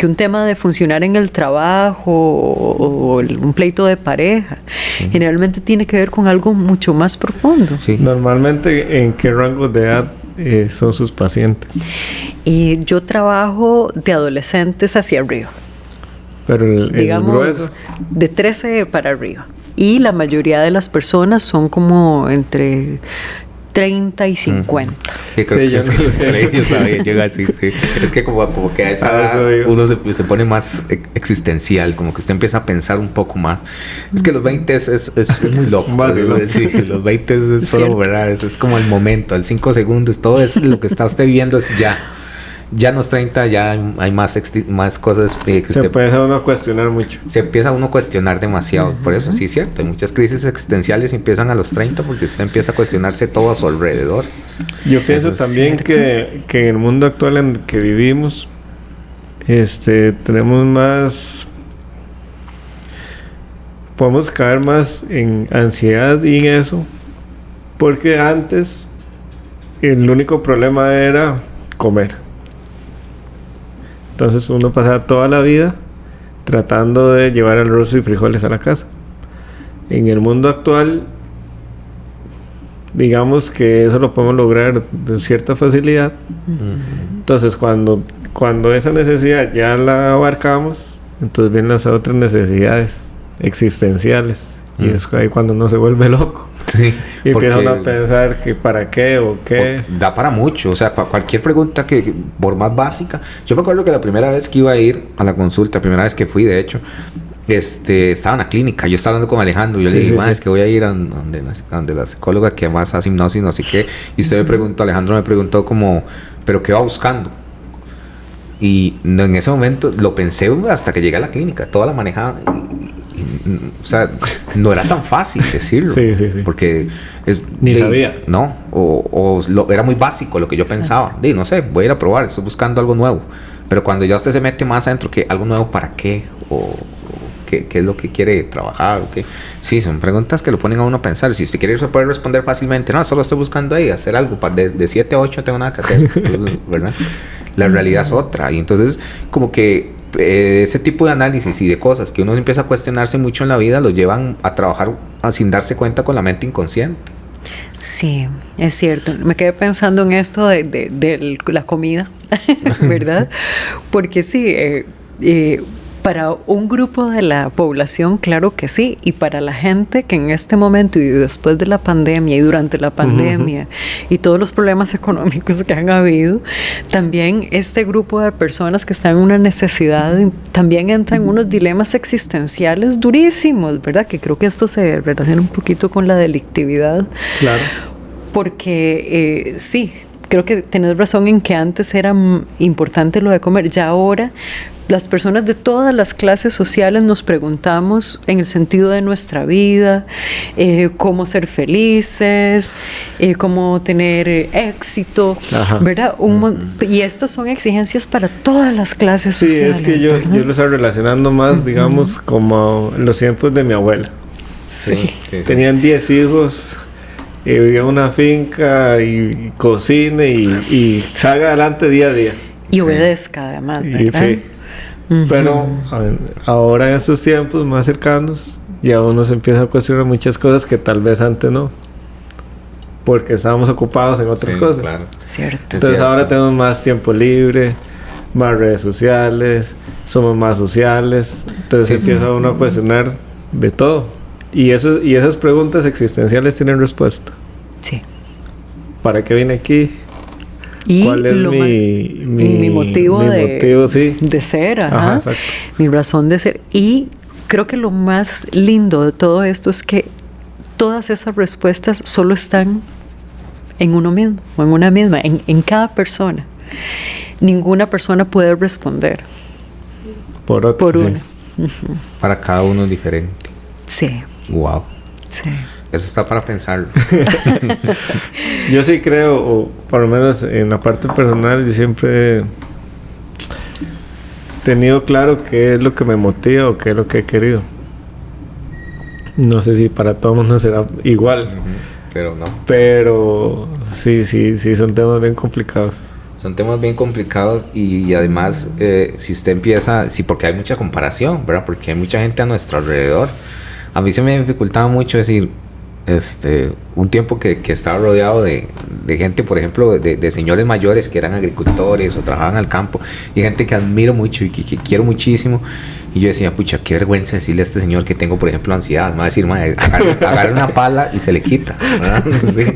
[SPEAKER 2] un tema de funcionar en el trabajo o un pleito de pareja. Sí. Generalmente tiene que ver con algo mucho más profundo.
[SPEAKER 4] Sí. Normalmente, ¿en qué rango de edad son sus pacientes?
[SPEAKER 2] Yo trabajo de adolescentes hacia arriba.
[SPEAKER 4] Pero digamos, grueso,
[SPEAKER 2] de 13 para arriba. Y la mayoría de las personas son como entre 30 y 50.
[SPEAKER 3] Sí, creo que es que los colegios llega así. Sí. Es que como que a esa edad uno se pone más existencial, como que usted empieza a pensar un poco más. Es que los 20 es muy loco. Sí, los 20 es solo, ¿verdad? Es como el momento, al 5 segundos, todo es lo que está usted viviendo es ya. Ya en los 30 ya hay más cosas que
[SPEAKER 4] se empieza uno a cuestionar mucho.
[SPEAKER 3] Se empieza uno a cuestionar demasiado. Por eso sí es cierto, hay muchas crisis existenciales empiezan a los 30 porque usted empieza a cuestionarse todo a su alrededor.
[SPEAKER 4] Yo pienso también que en el mundo actual en el que vivimos tenemos más, podemos caer más en ansiedad y en eso, porque antes el único problema era comer. Entonces uno pasaba toda la vida tratando de llevar arroz y frijoles a la casa. En el mundo actual, digamos que eso lo podemos lograr de cierta facilidad. Entonces cuando esa necesidad ya la abarcamos, entonces vienen las otras necesidades existenciales. Y es ahí cuando uno se vuelve loco.
[SPEAKER 3] Sí,
[SPEAKER 4] y empieza uno a pensar que para qué o qué.
[SPEAKER 3] Da para mucho. O sea, cualquier pregunta que, por más básica. Yo me acuerdo que la primera vez que iba a ir a la consulta, la primera vez que fui, de hecho, estaba en la clínica. Yo estaba hablando con Alejandro. Yo le dije, es que voy a ir a donde la psicóloga que más hace hipnosis, no sé qué. Y usted me preguntó, Alejandro me preguntó como, ¿pero qué va buscando? Y en ese momento lo pensé hasta que llegué a la clínica. Toda la manejaba. O sea, no era tan fácil decirlo.
[SPEAKER 4] Sí.
[SPEAKER 3] Porque
[SPEAKER 4] sabía.
[SPEAKER 3] No, era muy básico lo que yo pensaba. No sé, voy a ir a probar, estoy buscando algo nuevo. Pero cuando ya usted se mete más adentro, que algo nuevo para qué, o qué es lo que quiere trabajar, o qué. Sí, son preguntas que lo ponen a uno a pensar. Si usted quiere, se puede responder fácilmente. No, solo estoy buscando ahí hacer algo. De 7 a 8 no tengo nada que hacer. ¿Verdad? La realidad es otra. Y entonces, como que ese tipo de análisis y de cosas que uno empieza a cuestionarse mucho en la vida lo llevan a trabajar sin darse cuenta con la mente inconsciente.
[SPEAKER 2] Sí, es cierto. Me quedé pensando en esto de la comida, ¿verdad? Porque sí, Para un grupo de la población, claro que sí, y para la gente que en este momento y después de la pandemia y durante la pandemia y todos los problemas económicos que han habido, también este grupo de personas que están en una necesidad, también entran en unos dilemas existenciales durísimos, ¿verdad? Que creo que esto se relaciona un poquito con la delictividad.
[SPEAKER 4] Claro.
[SPEAKER 2] Porque sí, creo que tenés razón en que antes era importante lo de comer, ya ahora las personas de todas las clases sociales nos preguntamos en el sentido de nuestra vida, cómo ser felices, cómo tener éxito, ¿verdad? Y estas son exigencias para todas las clases sociales.
[SPEAKER 4] Sí, es que yo lo estoy relacionando más, digamos, como en los tiempos de mi abuela.
[SPEAKER 2] Sí.
[SPEAKER 4] Tenían 10 hijos, vivía en una finca y cocine y salga adelante día a día.
[SPEAKER 2] Y obedezca además, ¿verdad?
[SPEAKER 4] Sí. Pero ahora en estos tiempos más cercanos ya uno se empieza a cuestionar muchas cosas que tal vez antes no, porque estábamos ocupados en otras cosas.
[SPEAKER 3] Claro.
[SPEAKER 2] Cierto.
[SPEAKER 4] Entonces ahora tenemos más tiempo libre, más redes sociales, somos más sociales, entonces empieza uno a cuestionar de todo, y esas preguntas existenciales tienen respuesta.
[SPEAKER 2] Sí.
[SPEAKER 4] ¿Para qué vine aquí?
[SPEAKER 2] Y
[SPEAKER 4] ¿cuál es mi
[SPEAKER 2] motivo de ser?
[SPEAKER 4] Ajá,
[SPEAKER 2] mi razón de ser. Y creo que lo más lindo de todo esto es que todas esas respuestas solo están en uno mismo, o en una misma, en cada persona. Ninguna persona puede responder
[SPEAKER 4] por
[SPEAKER 2] una.
[SPEAKER 3] Para cada uno es diferente.
[SPEAKER 2] Sí.
[SPEAKER 3] Wow.
[SPEAKER 2] Sí.
[SPEAKER 3] Eso está para pensarlo.
[SPEAKER 4] Yo sí creo, o por lo menos en la parte personal, yo siempre he tenido claro qué es lo que me motiva o qué es lo que he querido. No sé si para todo el mundo será igual.
[SPEAKER 3] Pero no.
[SPEAKER 4] Pero sí, son temas bien complicados.
[SPEAKER 3] Son temas bien complicados y además, si usted empieza, porque hay mucha comparación, ¿verdad? Porque hay mucha gente a nuestro alrededor. A mí se me dificultaba mucho decir, un tiempo que estaba rodeado de gente, por ejemplo, de señores mayores que eran agricultores o trabajaban al campo, y gente que admiro mucho y que quiero muchísimo, y yo decía, pucha, qué vergüenza decirle a este señor que tengo, por ejemplo, ansiedad. Me va a decir, agarre una pala y se le quita, ¿verdad? Sí.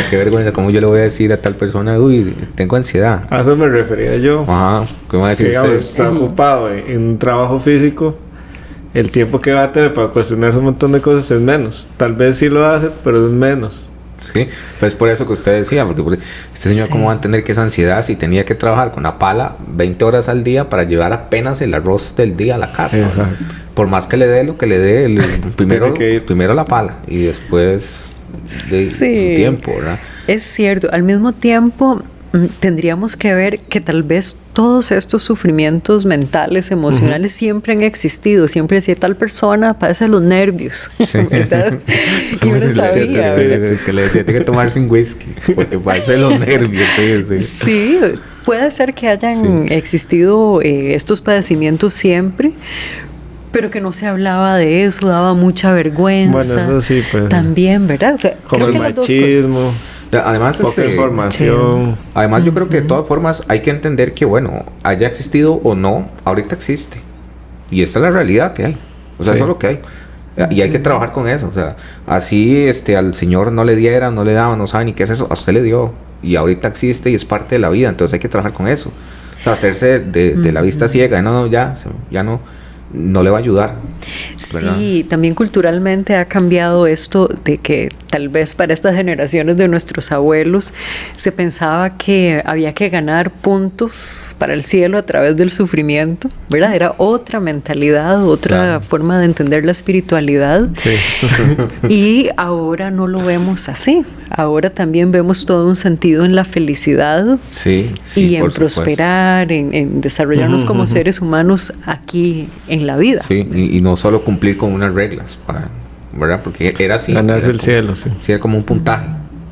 [SPEAKER 3] Qué vergüenza, ¿cómo yo le voy a decir a tal persona, uy, tengo ansiedad?
[SPEAKER 4] A eso me refería yo.
[SPEAKER 3] Ajá, ¿cómo va a decir
[SPEAKER 4] usted?
[SPEAKER 3] Digamos,
[SPEAKER 4] está ocupado en un trabajo físico, el tiempo que va a tener para cuestionarse un montón de cosas es menos. Tal vez sí lo hace, pero es menos.
[SPEAKER 3] Sí, pues por eso que usted decía, porque este señor cómo va a entender que es ansiedad si tenía que trabajar con una pala 20 horas al día para llevar apenas el arroz del día a la casa.
[SPEAKER 4] Exacto.
[SPEAKER 3] Por más que le dé lo que le dé, primero la pala y después de su tiempo, ¿verdad?
[SPEAKER 2] Es cierto, al mismo tiempo tendríamos que ver que tal vez todos estos sufrimientos mentales, emocionales, siempre han existido. Siempre decía, tal persona padece los nervios, ¿verdad? Y uno sabía,
[SPEAKER 3] que le decía, tiene que tomarse un whisky, porque padece los nervios.
[SPEAKER 2] Sí, puede ser que hayan existido estos padecimientos siempre, pero que no se hablaba de eso, daba mucha vergüenza.
[SPEAKER 4] Bueno, eso sí, pues.
[SPEAKER 2] También, ¿verdad? O sea,
[SPEAKER 4] como el machismo.
[SPEAKER 3] Además,
[SPEAKER 4] poca información.
[SPEAKER 3] Además, yo creo que de todas formas hay que entender que, bueno, haya existido o no, ahorita existe. Y esta es la realidad que hay. O sea, eso es lo que hay. Y hay que trabajar con eso. O sea, así al señor no le diera, no le daba, no sabe ni qué es eso. A usted le dio. Y ahorita existe y es parte de la vida. Entonces hay que trabajar con eso. O sea, hacerse de la vista ciega. Ya no le va a ayudar, ¿verdad?
[SPEAKER 2] Sí, también culturalmente ha cambiado esto de que tal vez para estas generaciones de nuestros abuelos se pensaba que había que ganar puntos para el cielo a través del sufrimiento, ¿verdad? Era otra mentalidad, otra forma de entender la espiritualidad.
[SPEAKER 4] Sí.
[SPEAKER 2] Y ahora no lo vemos así. Ahora también vemos todo un sentido en la felicidad y en prosperar, en desarrollarnos como seres humanos aquí en la vida.
[SPEAKER 3] Sí, y no solo cumplir con unas reglas, ¿verdad? Porque era así.
[SPEAKER 4] Ganarse el cielo, sí.
[SPEAKER 3] Sí, era como un puntaje.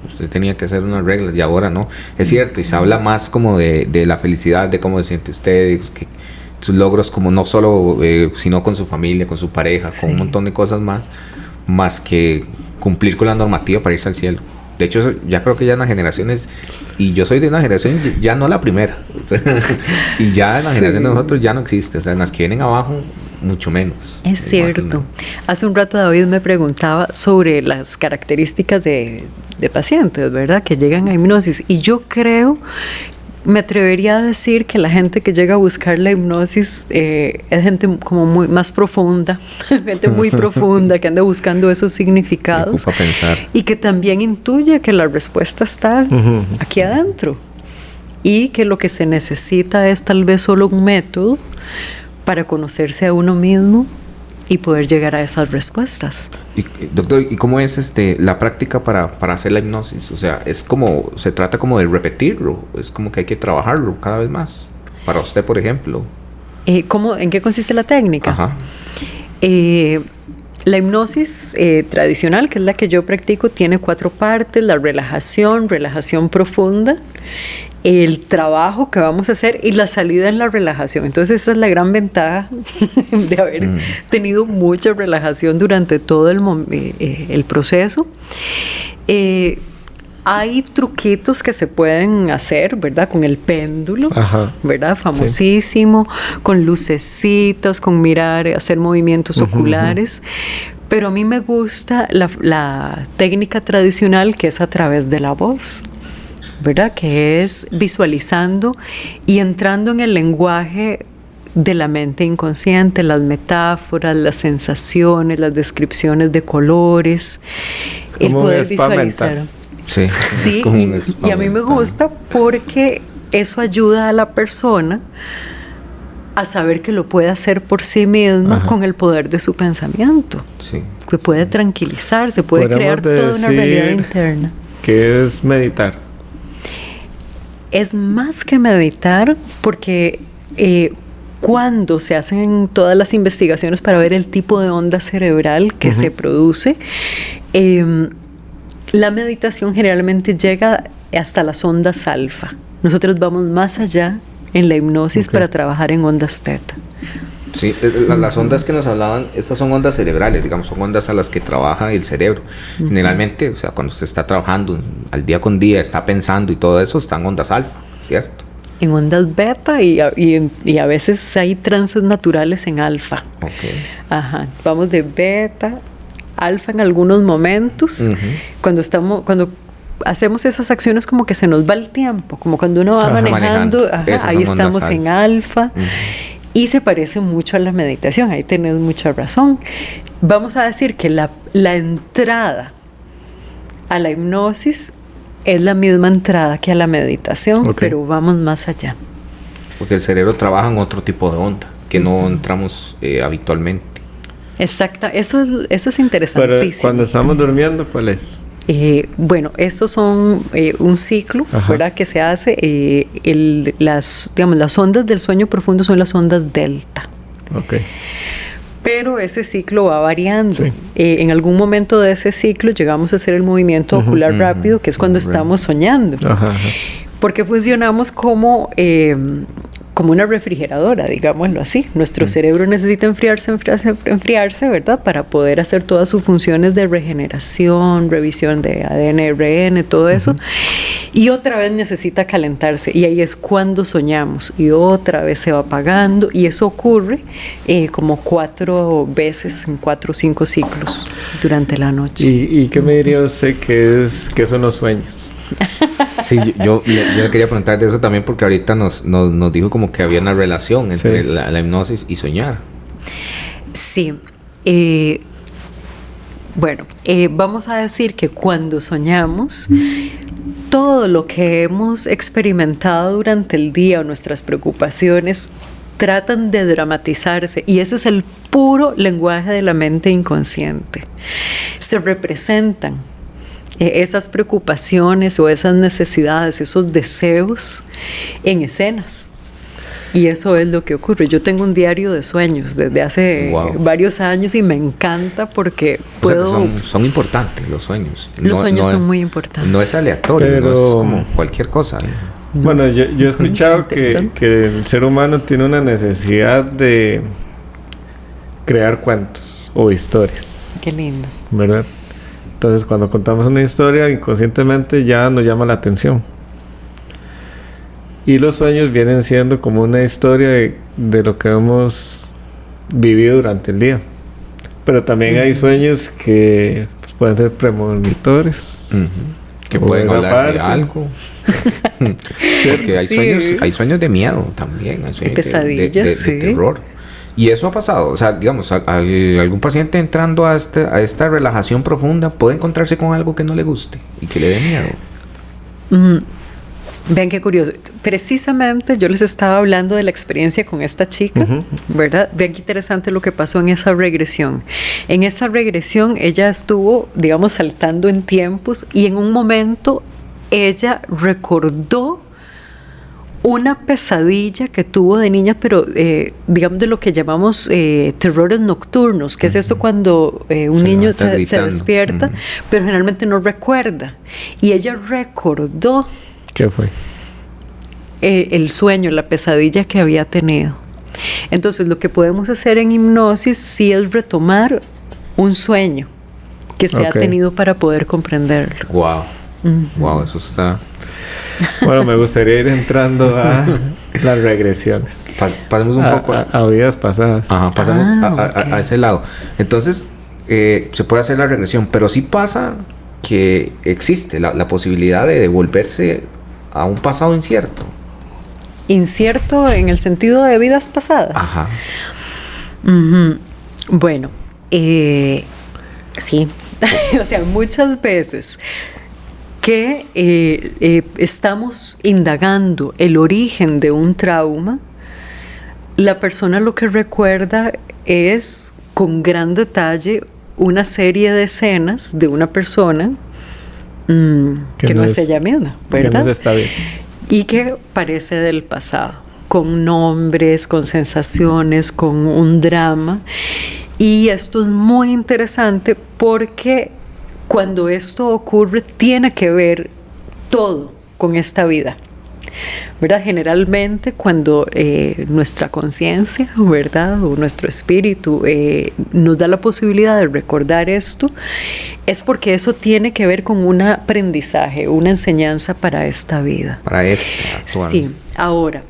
[SPEAKER 3] Usted tenía que hacer unas reglas y ahora no. Es cierto, y se habla más como de la felicidad, de cómo se siente usted, que sus logros como no solo, sino con su familia, con su pareja, con un montón de cosas más que cumplir con la normativa para irse al cielo. De hecho, ya creo que ya en las generaciones, y yo soy de una generación, ya no la primera, y ya en la generación de nosotros ya no existe, o sea, en las que vienen abajo, mucho menos.
[SPEAKER 2] Es cierto.
[SPEAKER 3] Imagino.
[SPEAKER 2] Hace un rato David me preguntaba sobre las características de pacientes, ¿verdad? Que llegan a hipnosis, y yo creo... Me atrevería a decir que la gente que llega a buscar la hipnosis es gente como muy más profunda, gente muy profunda que anda buscando esos significados y que también intuye que la respuesta está aquí adentro y que lo que se necesita es tal vez solo un método para conocerse a uno mismo y poder llegar a esas respuestas.
[SPEAKER 3] Y, doctor, ¿y cómo es la práctica para hacer la hipnosis? O sea, es como, se trata como de repetirlo, es como que hay que trabajarlo cada vez más. Para usted, por ejemplo.
[SPEAKER 2] ¿En qué consiste la técnica?
[SPEAKER 3] Ajá.
[SPEAKER 2] La hipnosis tradicional, que es la que yo practico, tiene 4 partes: la relajación profunda, el trabajo que vamos a hacer y la salida en la relajación. Entonces esa es la gran ventaja de haber tenido mucha relajación durante todo el proceso. Hay truquitos que se pueden hacer, ¿verdad? Con el péndulo, ¿verdad? Famosísimo, con lucecitas, con mirar, hacer movimientos oculares. Pero a mí me gusta la técnica tradicional, que es a través de la voz, ¿verdad? Que es visualizando y entrando en el lenguaje de la mente inconsciente, las metáforas, las sensaciones, las descripciones de colores, el poder visualizar.
[SPEAKER 3] Sí,
[SPEAKER 2] sí, y a mí me gusta porque eso ayuda a la persona a saber que lo puede hacer por sí misma con el poder de su pensamiento.
[SPEAKER 3] Sí.
[SPEAKER 2] Que puede tranquilizarse, puede crear toda una realidad interna.
[SPEAKER 4] ¿Qué es meditar?
[SPEAKER 2] Es más que meditar, porque cuando se hacen todas las investigaciones para ver el tipo de onda cerebral que se produce, la meditación generalmente llega hasta las ondas alfa. Nosotros vamos más allá en la hipnosis para trabajar en ondas teta.
[SPEAKER 3] Sí, las ondas que nos hablaban, estas son ondas cerebrales, digamos, son ondas a las que trabaja el cerebro. Generalmente, o sea, cuando usted está trabajando al día con día, está pensando y todo eso, están ondas alfa, ¿cierto?
[SPEAKER 2] En ondas beta y a veces hay trances naturales en alfa.
[SPEAKER 3] Okay.
[SPEAKER 2] Ajá, vamos de beta, alfa en algunos momentos. Cuando hacemos esas acciones, como que se nos va el tiempo, como cuando uno va manejando. Ahí estamos en alfa. Y se parece mucho a la meditación, ahí tenés mucha razón. Vamos a decir que la entrada a la hipnosis es la misma entrada que a la meditación, pero vamos más allá.
[SPEAKER 3] Porque el cerebro trabaja en otro tipo de onda, que no entramos habitualmente.
[SPEAKER 2] Exacto, eso es interesantísimo.
[SPEAKER 4] Pero cuando estamos durmiendo, ¿cuál es?
[SPEAKER 2] Bueno, estos son un ciclo, ¿verdad? Que se hace. Las ondas del sueño profundo son las ondas delta. Pero ese ciclo va variando. Sí. En algún momento de ese ciclo llegamos a hacer el movimiento ocular rápido, que es cuando estamos soñando. Porque funcionamos como una refrigeradora, digámoslo así. Nuestro cerebro necesita enfriarse, ¿verdad? Para poder hacer todas sus funciones de regeneración, revisión de ADN, RN, todo eso. Y otra vez necesita calentarse. Y ahí es cuando soñamos. Y otra vez se va apagando. Y eso ocurre como 4 veces en 4 o 5 ciclos durante la noche.
[SPEAKER 4] ¿Y qué me diría usted que son los sueños?
[SPEAKER 3] Sí, yo le quería preguntar de eso también, porque ahorita nos dijo como que había una relación entre la hipnosis y soñar.
[SPEAKER 2] Sí. Bueno, vamos a decir que cuando soñamos, todo lo que hemos experimentado durante el día o nuestras preocupaciones tratan de dramatizarse, y ese es el puro lenguaje de la mente inconsciente. Se representan esas preocupaciones o esas necesidades, esos deseos en escenas. Y eso es lo que ocurre. Yo tengo un diario de sueños desde hace varios años y me encanta porque
[SPEAKER 3] son importantes los sueños.
[SPEAKER 2] Los sueños son muy importantes.
[SPEAKER 3] No es aleatorio, no es como cualquier cosa.
[SPEAKER 4] Bueno, yo he escuchado que el ser humano tiene una necesidad de crear cuentos o historias.
[SPEAKER 2] Qué lindo.
[SPEAKER 4] ¿Verdad? Entonces, cuando contamos una historia, inconscientemente ya nos llama la atención. Y los sueños vienen siendo como una historia de lo que hemos vivido durante el día. Pero también hay sueños que pueden ser premonitores.
[SPEAKER 3] Que pueden hablar de algo. Porque hay sueños de miedo también. Hay sueños
[SPEAKER 2] pesadillas,
[SPEAKER 3] de terror. Y eso ha pasado. O sea, digamos, algún paciente entrando a esta relajación profunda puede encontrarse con algo que no le guste y que le dé miedo.
[SPEAKER 2] Vean qué curioso. Precisamente yo les estaba hablando de la experiencia con esta chica, ¿verdad? Vean qué interesante lo que pasó en esa regresión. En esa regresión ella estuvo, digamos, saltando en tiempos y en un momento ella recordó una pesadilla que tuvo de niña, pero digamos de lo que llamamos terrores nocturnos, que es esto cuando un niño se despierta, pero generalmente no recuerda. Y ella recordó.
[SPEAKER 4] ¿Qué fue?
[SPEAKER 2] El sueño, la pesadilla que había tenido. Entonces, lo que podemos hacer en hipnosis sí es retomar un sueño que se ha tenido para poder comprenderlo.
[SPEAKER 3] Wow. Wow, eso está...
[SPEAKER 4] Bueno, me gustaría ir entrando a las regresiones.
[SPEAKER 3] Pasemos un poco
[SPEAKER 4] a vidas pasadas.
[SPEAKER 3] Ajá, pasamos a ese lado. Entonces, se puede hacer la regresión, pero sí pasa que existe la posibilidad de devolverse a un pasado incierto.
[SPEAKER 2] Incierto en el sentido de vidas pasadas.
[SPEAKER 3] Ajá.
[SPEAKER 2] Bueno, sí. O sea, muchas veces que estamos indagando el origen de un trauma, la persona lo que recuerda es con gran detalle una serie de escenas de una persona que no es ella misma, ¿verdad?
[SPEAKER 4] Que no está bien.
[SPEAKER 2] Y que parece del pasado, con nombres, con sensaciones, con un drama. Y esto es muy interesante porque cuando esto ocurre tiene que ver todo con esta vida, ¿verdad? Generalmente cuando nuestra conciencia, ¿verdad? O nuestro espíritu nos da la posibilidad de recordar esto, es porque eso tiene que ver con un aprendizaje, una enseñanza para esta vida.
[SPEAKER 3] Para esta actual.
[SPEAKER 2] Sí, ahora,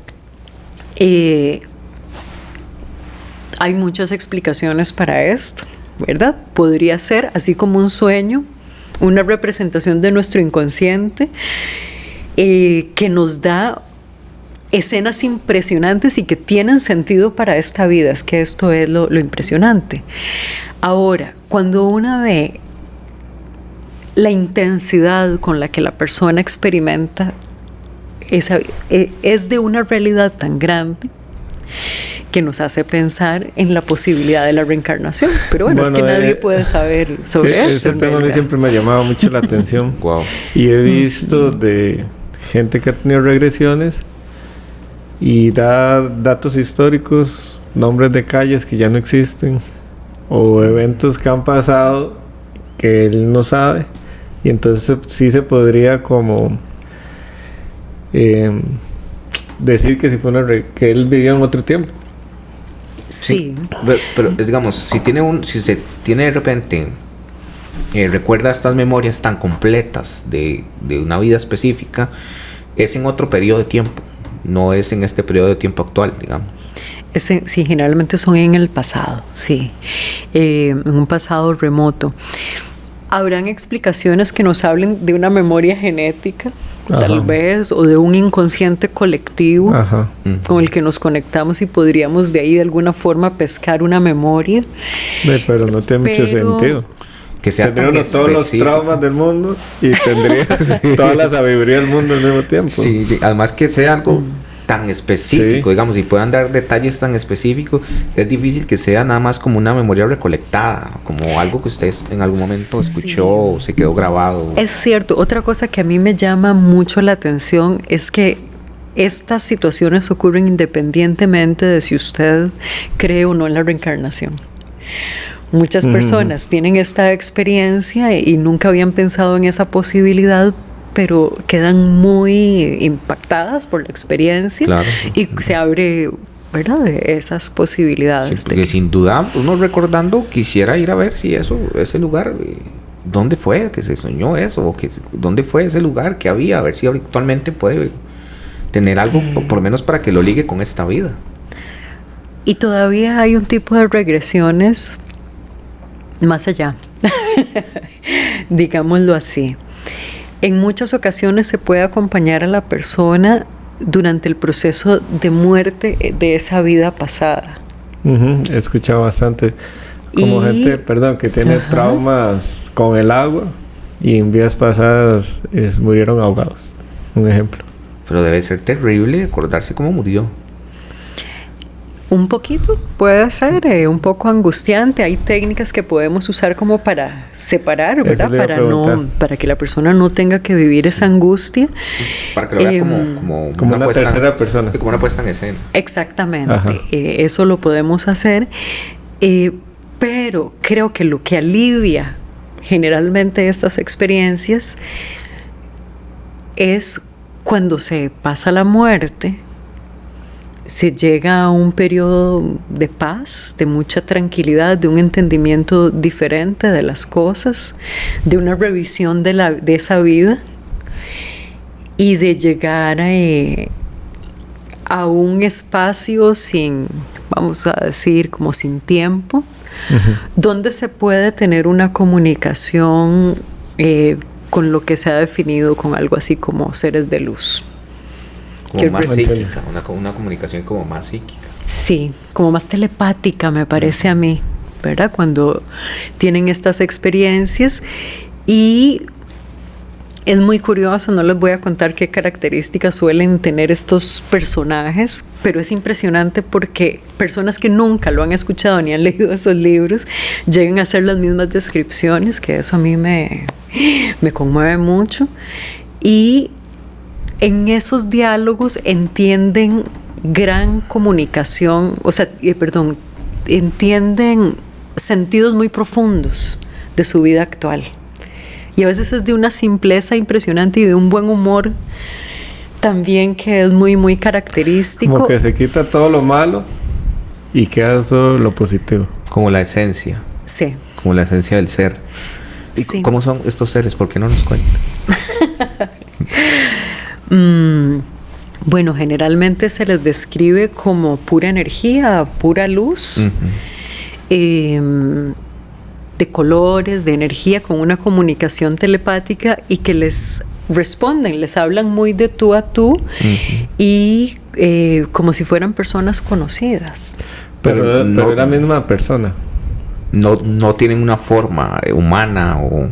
[SPEAKER 2] hay muchas explicaciones para esto, ¿verdad? Podría ser así como un sueño, una representación de nuestro inconsciente que nos da escenas impresionantes y que tienen sentido para esta vida. Es que esto es lo impresionante. Ahora, cuando uno ve la intensidad con la que la persona experimenta es de una realidad tan grande que nos hace pensar en la posibilidad de la reencarnación. Pero bueno, es que nadie puede saber sobre eso.
[SPEAKER 4] Ese tema a mí siempre me ha llamado mucho la atención.
[SPEAKER 3] Wow.
[SPEAKER 4] Y he visto de gente que ha tenido regresiones y da datos históricos, nombres de calles que ya no existen o eventos que han pasado que él no sabe, y entonces sí se podría como decir que si fue que él vivió en otro tiempo.
[SPEAKER 2] Sí.
[SPEAKER 3] Pero digamos, si se tiene de repente recuerda estas memorias tan completas de una vida específica, es en otro periodo de tiempo, no es en este periodo de tiempo actual, digamos.
[SPEAKER 2] Sí, generalmente son en el pasado, sí, en un pasado remoto. Habrán explicaciones que nos hablen de una memoria genética, tal vez, o de un inconsciente colectivo con el que nos conectamos y podríamos de ahí de alguna forma pescar una memoria.
[SPEAKER 4] Pero no tiene mucho sentido.
[SPEAKER 3] Que sea
[SPEAKER 4] tendríamos todos los traumas del mundo y tendríamos toda la sabiduría del mundo al mismo tiempo.
[SPEAKER 3] Sí, además que sea algo tan específico, digamos, y puedan dar detalles tan específicos, es difícil que sea nada más como una memoria recolectada, como algo que usted en algún momento escuchó o se quedó grabado.
[SPEAKER 2] Es cierto. Otra cosa que a mí me llama mucho la atención es que estas situaciones ocurren independientemente de si usted cree o no en la reencarnación. Muchas personas tienen esta experiencia y nunca habían pensado en esa posibilidad, pero quedan muy impactadas por la experiencia y se abre, ¿verdad?, esas posibilidades.
[SPEAKER 3] Sí, porque sin duda uno recordando quisiera ir a ver si ese lugar ¿dónde fue que se soñó eso? ¿O dónde fue ese lugar que había? A ver si actualmente puede tener algo, por lo menos para que lo ligue con esta vida.
[SPEAKER 2] Y todavía hay un tipo de regresiones más allá, digámoslo así. En muchas ocasiones se puede acompañar a la persona durante el proceso de muerte de esa vida pasada.
[SPEAKER 4] He escuchado bastante como gente, que tiene traumas con el agua y en vidas pasadas murieron ahogados. Un ejemplo.
[SPEAKER 3] Pero debe ser terrible acordarse cómo murió.
[SPEAKER 2] Un poquito, puede ser un poco angustiante. Hay técnicas que podemos usar como para separar, ¿verdad? Para que la persona no tenga que vivir esa angustia.
[SPEAKER 3] Para que lo vea como
[SPEAKER 4] una tercera persona.
[SPEAKER 3] Como una puesta en escena.
[SPEAKER 2] Exactamente. Eso lo podemos hacer. Pero creo que lo que alivia generalmente estas experiencias es cuando se pasa la muerte. Se llega a un periodo de paz, de mucha tranquilidad, de un entendimiento diferente de las cosas, de una revisión de esa vida y de llegar a un espacio sin, vamos a decir, como sin tiempo, donde se puede tener una comunicación con lo que se ha definido con algo así como seres de luz.
[SPEAKER 3] Como más psíquica, una comunicación como más psíquica.
[SPEAKER 2] Sí, como más telepática me parece a mí, ¿verdad? Cuando tienen estas experiencias. Y es muy curioso, no les voy a contar qué características suelen tener estos personajes, pero es impresionante porque personas que nunca lo han escuchado ni han leído esos libros llegan a hacer las mismas descripciones, que eso a mí me conmueve mucho. Y en esos diálogos entienden gran comunicación, entienden sentidos muy profundos de su vida actual. Y a veces es de una simpleza impresionante y de un buen humor también que es muy, muy característico.
[SPEAKER 4] Como que se quita todo lo malo y queda solo lo positivo.
[SPEAKER 3] Como la esencia.
[SPEAKER 2] Sí.
[SPEAKER 3] Como la esencia del ser. ¿Y cómo son estos seres? ¿Por qué no nos cuentan?
[SPEAKER 2] Bueno, generalmente se les describe como pura energía, pura luz, de colores, de energía, con una comunicación telepática y que les responden, les hablan muy de tú a tú y como si fueran personas conocidas.
[SPEAKER 4] Pero es la misma persona.
[SPEAKER 3] No tienen una forma humana o...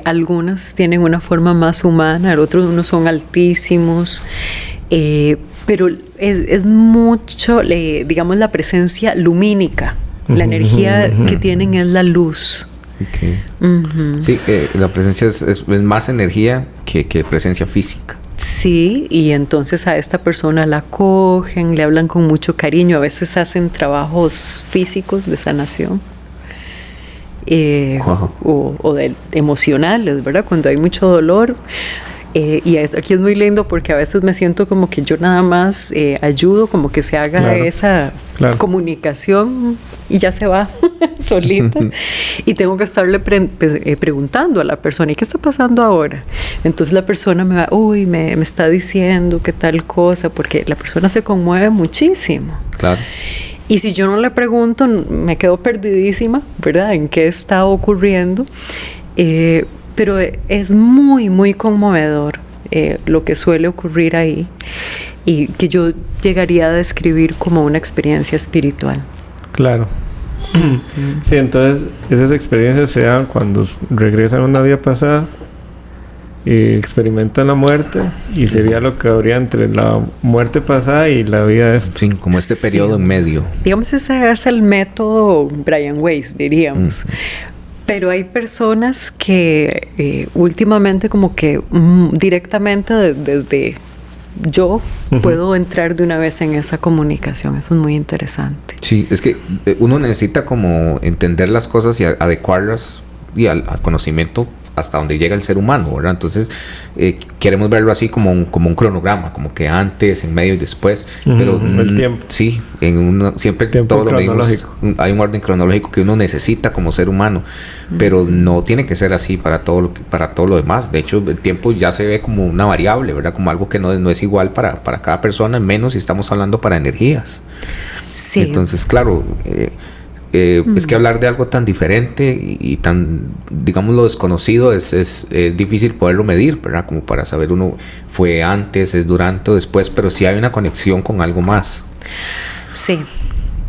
[SPEAKER 2] Algunas tienen una forma más humana, otros unos son altísimos, pero es mucho, digamos, la presencia lumínica. La energía que tienen es la luz.
[SPEAKER 3] Okay. Sí, la presencia es más energía que presencia física.
[SPEAKER 2] Sí, y entonces a esta persona la acogen, le hablan con mucho cariño, a veces hacen trabajos físicos de sanación. O de emocionales, ¿verdad? Cuando hay mucho dolor. Y aquí es muy lindo porque a veces me siento como que yo nada más ayudo, como que se haga esa comunicación y ya se va solita. Y tengo que estarle preguntando a la persona, ¿y qué está pasando ahora? Entonces la persona me está diciendo que tal cosa, porque la persona se conmueve muchísimo.
[SPEAKER 3] Claro.
[SPEAKER 2] Y si yo no le pregunto, me quedo perdidísima, ¿verdad? En qué está ocurriendo. Pero es muy, muy conmovedor lo que suele ocurrir ahí y que yo llegaría a describir como una experiencia espiritual.
[SPEAKER 4] Claro. Sí, entonces esas experiencias se dan cuando regresan a una vida pasada y experimentan la muerte, y sería lo que habría entre la muerte pasada y la vida esta.
[SPEAKER 3] Sí, como este periodo en medio.
[SPEAKER 2] Digamos, ese es el método Brian Weiss, diríamos. Pero hay personas que últimamente como que directamente desde yo puedo entrar de una vez en esa comunicación. Eso es muy interesante.
[SPEAKER 3] Sí, es que uno necesita como entender las cosas y adecuarlas y al conocimiento hasta donde llega el ser humano, ¿verdad? Entonces queremos verlo así como un cronograma, como que antes, en medio y después, pero
[SPEAKER 4] el tiempo.
[SPEAKER 3] Sí, siempre
[SPEAKER 4] tiempo
[SPEAKER 3] todo lo medimos, hay un orden cronológico que uno necesita como ser humano, pero no tiene que ser así para todo lo demás. De hecho, el tiempo ya se ve como una variable, ¿verdad? Como algo que no es igual para cada persona, menos si estamos hablando para energías.
[SPEAKER 2] Sí.
[SPEAKER 3] Entonces, claro, es que hablar de algo tan diferente y tan, digamos, lo desconocido es difícil poderlo medir, ¿verdad? Como para saber uno fue antes, es durante o después, pero sí hay una conexión con algo más.
[SPEAKER 2] Sí.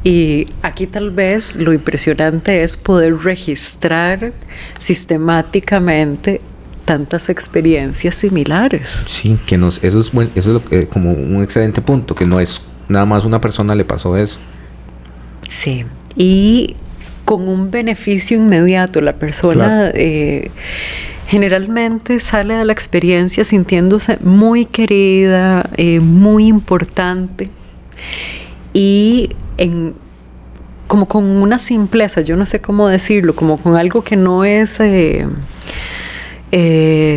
[SPEAKER 2] Y aquí tal vez lo impresionante es poder registrar sistemáticamente tantas experiencias similares.
[SPEAKER 3] Sí, que eso es como un excelente punto, que no es nada más una persona le pasó eso.
[SPEAKER 2] Sí, y con un beneficio inmediato. La persona generalmente sale de la experiencia sintiéndose muy querida, muy importante y como con una simpleza, yo no sé cómo decirlo, como con algo que no es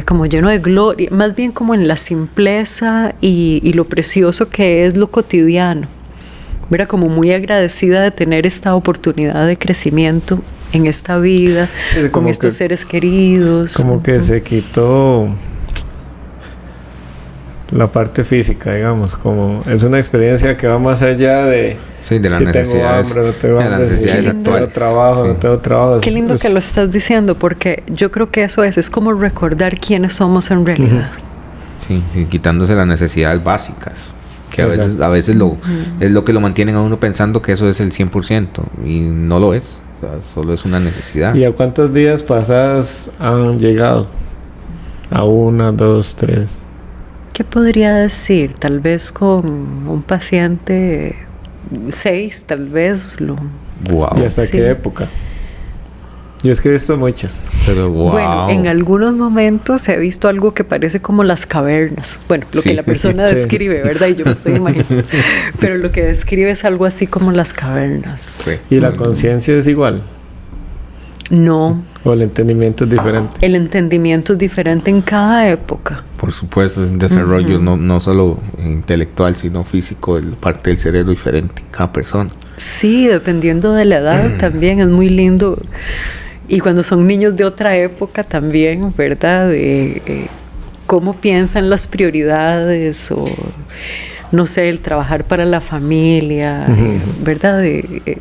[SPEAKER 2] como lleno de gloria, más bien como en la simpleza y lo precioso que es lo cotidiano. Era como muy agradecida de tener esta oportunidad de crecimiento en esta vida, sí, con estos seres queridos.
[SPEAKER 4] Como que se quitó la parte física, digamos, como es una experiencia que va más allá de...
[SPEAKER 3] Sí, de las necesidades.
[SPEAKER 4] Tengo hambre, no tengo hambre,
[SPEAKER 3] necesidades actuales.
[SPEAKER 4] No tengo trabajo.
[SPEAKER 2] Qué lindo que lo estás diciendo, porque yo creo que eso es como recordar quiénes somos en realidad.
[SPEAKER 3] Sí, quitándose las necesidades básicas, que a veces es lo que lo mantienen a uno pensando que eso es el 100% y no lo es, o sea, solo es una necesidad.
[SPEAKER 4] ¿Y a cuántas vidas pasadas han llegado? ¿A 1, 2, 3?
[SPEAKER 2] ¿Qué podría decir? Tal vez con un paciente 6, tal vez.
[SPEAKER 3] Wow.
[SPEAKER 4] ¿Y hasta qué época? Yo es que he visto muchas.
[SPEAKER 3] Pero wow.
[SPEAKER 2] Bueno, en algunos momentos he visto algo que parece como las cavernas. Bueno, lo que la persona describe, ¿verdad? Y yo me estoy imaginando. Pero lo que describe es algo así como las cavernas.
[SPEAKER 3] Sí.
[SPEAKER 4] ¿Y la conciencia es igual?
[SPEAKER 2] No.
[SPEAKER 4] ¿O el entendimiento es diferente?
[SPEAKER 2] El entendimiento es diferente en cada época.
[SPEAKER 3] Por supuesto, es un desarrollo no solo intelectual, sino físico, parte del cerebro diferente, cada persona.
[SPEAKER 2] Sí, dependiendo de la edad también es muy lindo. Y cuando son niños de otra época también, ¿verdad? Cómo piensan las prioridades o, no sé, el trabajar para la familia, ¿verdad?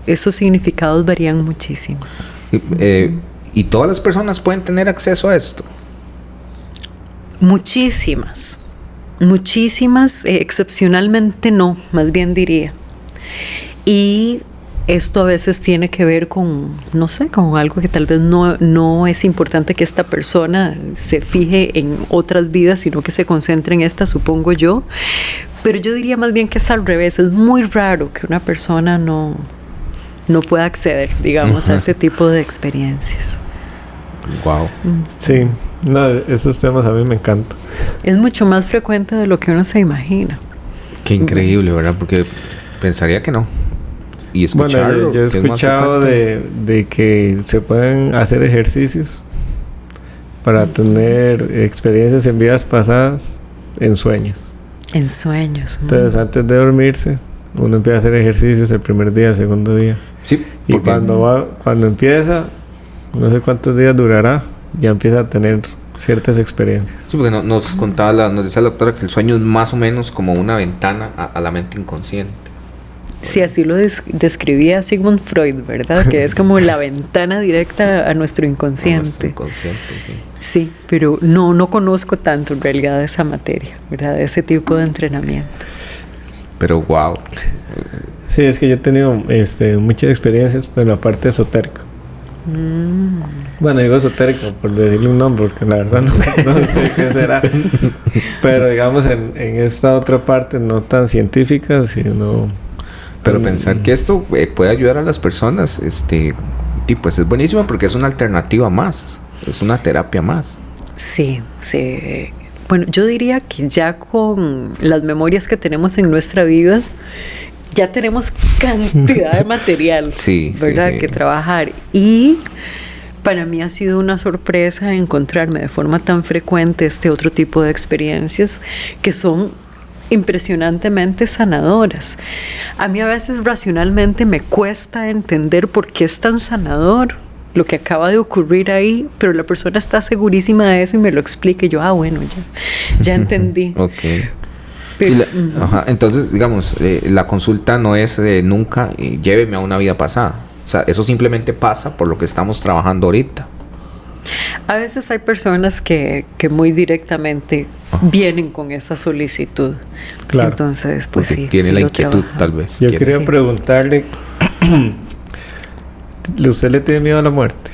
[SPEAKER 2] Esos significados varían muchísimo.
[SPEAKER 3] ¿Y todas las personas pueden tener acceso a esto?
[SPEAKER 2] Muchísimas, excepcionalmente no, más bien diría. Y esto a veces tiene que ver con, no sé, con algo que tal vez no es importante que esta persona se fije en otras vidas, sino que se concentre en esta, supongo yo. Pero yo diría más bien que es al revés. Es muy raro que una persona no pueda acceder, digamos, a este tipo de experiencias.
[SPEAKER 3] Wow.
[SPEAKER 4] Sí, no, esos temas a mí me encantan.
[SPEAKER 2] Es mucho más frecuente de lo que uno se imagina.
[SPEAKER 3] Qué increíble, ¿verdad? Porque pensaría que no. Y escucharlo.
[SPEAKER 4] Bueno, yo he escuchado de que se pueden hacer ejercicios para tener experiencias en vidas pasadas en sueños.
[SPEAKER 2] En sueños.
[SPEAKER 4] Entonces, antes de dormirse, uno empieza a hacer ejercicios el primer día, el segundo día.
[SPEAKER 3] Sí.
[SPEAKER 4] Y cuando empieza, no sé cuántos días durará, ya empieza a tener ciertas experiencias.
[SPEAKER 3] Sí, porque nos contaba, nos decía la doctora que el sueño es más o menos como una ventana a la mente inconsciente.
[SPEAKER 2] Sí, así lo describía Sigmund Freud, ¿verdad? Que es como la ventana directa a nuestro inconsciente. A nuestro
[SPEAKER 3] inconsciente, sí.
[SPEAKER 2] Sí, pero no conozco tanto en realidad de esa materia, ¿verdad? De ese tipo de entrenamiento.
[SPEAKER 3] Pero wow.
[SPEAKER 4] Sí, es que yo he tenido muchas experiencias, pero la parte esotérica. Bueno, digo esotérico por decirle un nombre, porque la verdad no sé qué será. Pero digamos en esta otra parte no tan científica, sino...
[SPEAKER 3] Pero pensar que esto puede ayudar a las personas, pues es buenísimo porque es una alternativa más, es una terapia más.
[SPEAKER 2] Sí. Bueno, yo diría que ya con las memorias que tenemos en nuestra vida, ya tenemos cantidad de material, ¿verdad? Sí. Que trabajar. Y Para mí ha sido una sorpresa encontrarme de forma tan frecuente este otro tipo de experiencias que son impresionantemente sanadoras. A mí a veces racionalmente me cuesta entender por qué es tan sanador lo que acaba de ocurrir ahí, pero la persona está segurísima de eso y me lo explica y yo, bueno, ya entendí.
[SPEAKER 3] Okay. Pero, entonces, digamos, la consulta no es nunca lléveme a una vida pasada. O sea, eso simplemente pasa por lo que estamos trabajando ahorita.
[SPEAKER 2] A veces hay personas que muy directamente vienen con esa solicitud. Claro. Entonces, pues porque sí.
[SPEAKER 3] Tiene la inquietud, tal vez.
[SPEAKER 4] Yo quería preguntarle, ¿usted le tiene miedo a la muerte?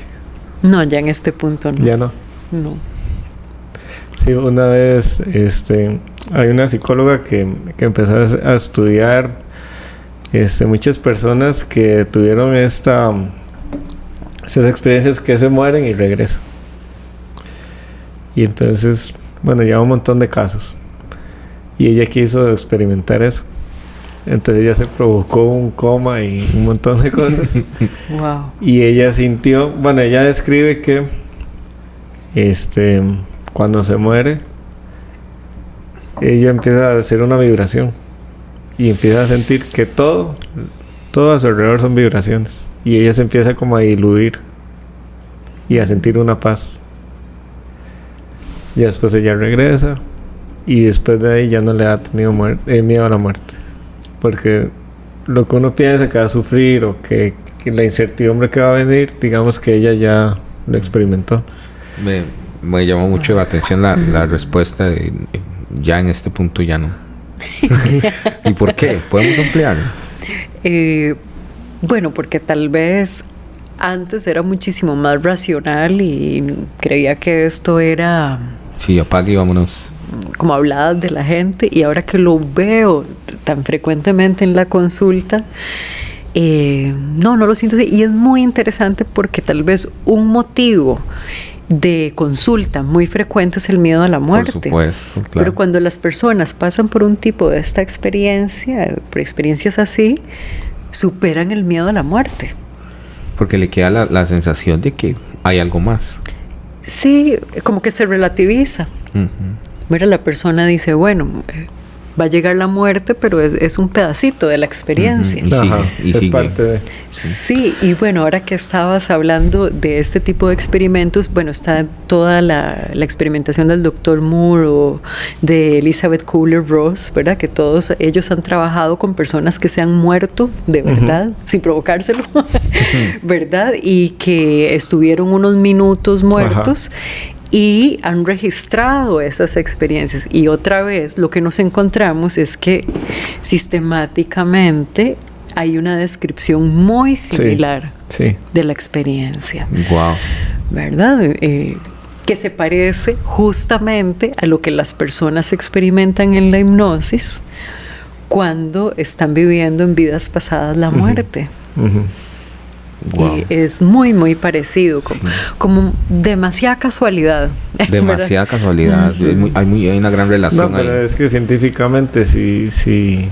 [SPEAKER 2] No, ya en este punto no.
[SPEAKER 4] ¿Ya no?
[SPEAKER 2] No.
[SPEAKER 4] Sí, una vez hay una psicóloga que empezó a estudiar muchas personas que tuvieron esas experiencias que se mueren y regresan. Y entonces, bueno, ya un montón de casos. Y ella quiso experimentar eso. Entonces ella se provocó un coma y un montón de cosas.
[SPEAKER 2] Wow.
[SPEAKER 4] Y ella sintió, bueno, ella describe que cuando se muere, ella empieza a hacer una vibración y empieza a sentir que todo a su alrededor son vibraciones, y ella se empieza como a diluir y a sentir una paz. Y después ella regresa, y después de ahí ya no le ha tenido miedo a la muerte, porque lo que uno piensa que va a sufrir o que la incertidumbre que va a venir, digamos que ella ya lo experimentó.
[SPEAKER 3] Me llamó mucho la atención la respuesta de ya en este punto ya no. ¿Y por qué? ¿Podemos ampliar?
[SPEAKER 2] Bueno, porque tal vez antes era muchísimo más racional y creía que esto era...
[SPEAKER 3] Sí, apague y vámonos.
[SPEAKER 2] Como habladas de la gente, y ahora que lo veo tan frecuentemente en la consulta, no lo siento así. Y es muy interesante porque tal vez un motivo de consulta muy frecuente es el miedo a la muerte.
[SPEAKER 3] Por supuesto, claro.
[SPEAKER 2] Pero cuando las personas pasan por un tipo de esta experiencia, por experiencias así, superan el miedo a la muerte.
[SPEAKER 3] Porque le queda la sensación de que hay algo más.
[SPEAKER 2] Sí, como que se relativiza. Uh-huh. Mira, la persona dice, bueno, va a llegar la muerte, pero es un pedacito de la experiencia.
[SPEAKER 3] Uh-huh. Y sigue.
[SPEAKER 4] Parte de...
[SPEAKER 2] Sí, y bueno, ahora que estabas hablando de este tipo de experimentos, bueno, está toda la experimentación del Dr. Moore o de Elizabeth Kubler-Ross, ¿verdad? Que todos ellos han trabajado con personas que se han muerto de verdad, uh-huh, sin provocárselo, uh-huh, ¿verdad? Y que estuvieron unos minutos muertos, uh-huh, y han registrado esas experiencias. Y otra vez lo que nos encontramos es que sistemáticamente hay una descripción muy similar, sí, de la experiencia.
[SPEAKER 3] Wow.
[SPEAKER 2] ¿Verdad? Que se parece justamente a lo que las personas experimentan en la hipnosis cuando están viviendo en vidas pasadas la muerte. Uh-huh. Uh-huh. Wow. Y es muy, muy parecido, como demasiada casualidad.
[SPEAKER 3] Demasiada casualidad. Uh-huh. Hay una gran relación.
[SPEAKER 4] No, pero ahí es que científicamente si se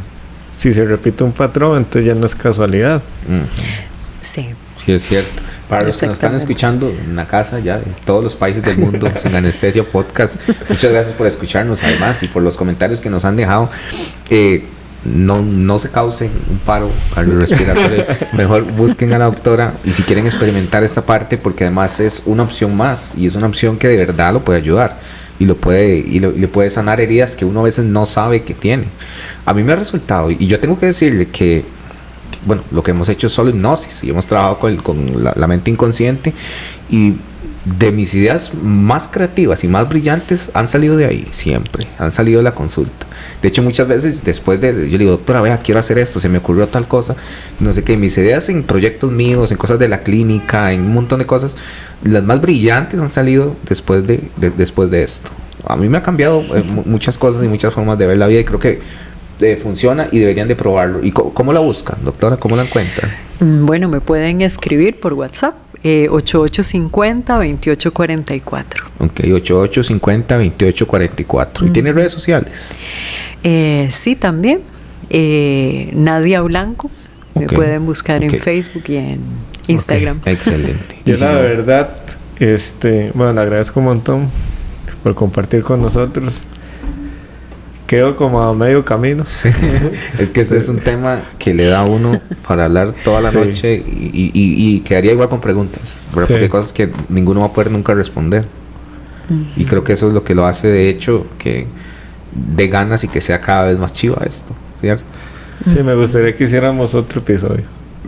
[SPEAKER 4] repite un patrón, entonces ya no es casualidad.
[SPEAKER 3] Uh-huh.
[SPEAKER 2] Sí.
[SPEAKER 3] Sí, es cierto. Para los que nos están escuchando en la casa, ya en todos los países del mundo, Sin Anestesia Podcast, muchas gracias por escucharnos, además, y por los comentarios que nos han dejado. No se cause un paro cardiorrespiratorio. Mejor busquen a la doctora, y si quieren experimentar esta parte, porque además es una opción más, y es una opción que de verdad lo puede ayudar. Y le puede sanar heridas que uno a veces no sabe que tiene. A mí me ha resultado, y yo tengo que decirle que, bueno, lo que hemos hecho es solo hipnosis, y hemos trabajado con la mente inconsciente, y de mis ideas más creativas y más brillantes han salido de ahí, siempre, han salido de la consulta. De hecho, muchas veces después yo le digo, doctora, vea, quiero hacer esto, se me ocurrió tal cosa, no sé qué, mis ideas en proyectos míos, en cosas de la clínica, en un montón de cosas, las más brillantes han salido después de esto. A mí me ha cambiado muchas cosas y muchas formas de ver la vida, y creo que funciona y deberían de probarlo. ¿Y cómo la buscan, doctora? ¿Cómo la encuentran?
[SPEAKER 2] Bueno, me pueden escribir por WhatsApp, 8850-2844.
[SPEAKER 3] Ok, 8850-2844. ¿Y tiene redes sociales?
[SPEAKER 2] Sí, también. Nadia Blanco. Me pueden buscar en Facebook y Instagram.
[SPEAKER 3] Okay, excelente.
[SPEAKER 4] Yo la verdad, bueno, le agradezco un montón por compartir con nosotros. Quedo como a medio camino.
[SPEAKER 3] Sí. Es que este es un tema que le da a uno para hablar toda la noche y quedaría igual con preguntas, ¿verdad?
[SPEAKER 4] Sí.
[SPEAKER 3] Porque hay cosas que ninguno va a poder nunca responder. Y creo que eso es lo que lo hace, de hecho, que de ganas y que sea cada vez más chiva esto, ¿cierto?
[SPEAKER 4] Sí, me gustaría que hiciéramos otro episodio.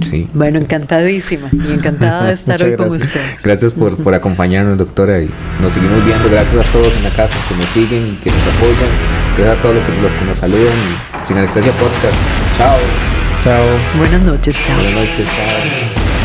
[SPEAKER 3] Sí.
[SPEAKER 2] Bueno, encantadísima y encantada de estar hoy con ustedes.
[SPEAKER 3] Gracias por acompañarnos, doctora, y nos seguimos viendo. Gracias a todos en la casa que nos siguen, que nos apoyan. Gracias a todos los que nos saludan. Sin Anestesia Podcast. Chao.
[SPEAKER 4] Chao.
[SPEAKER 2] Buenas noches, chao.
[SPEAKER 3] Buenas noches, chao.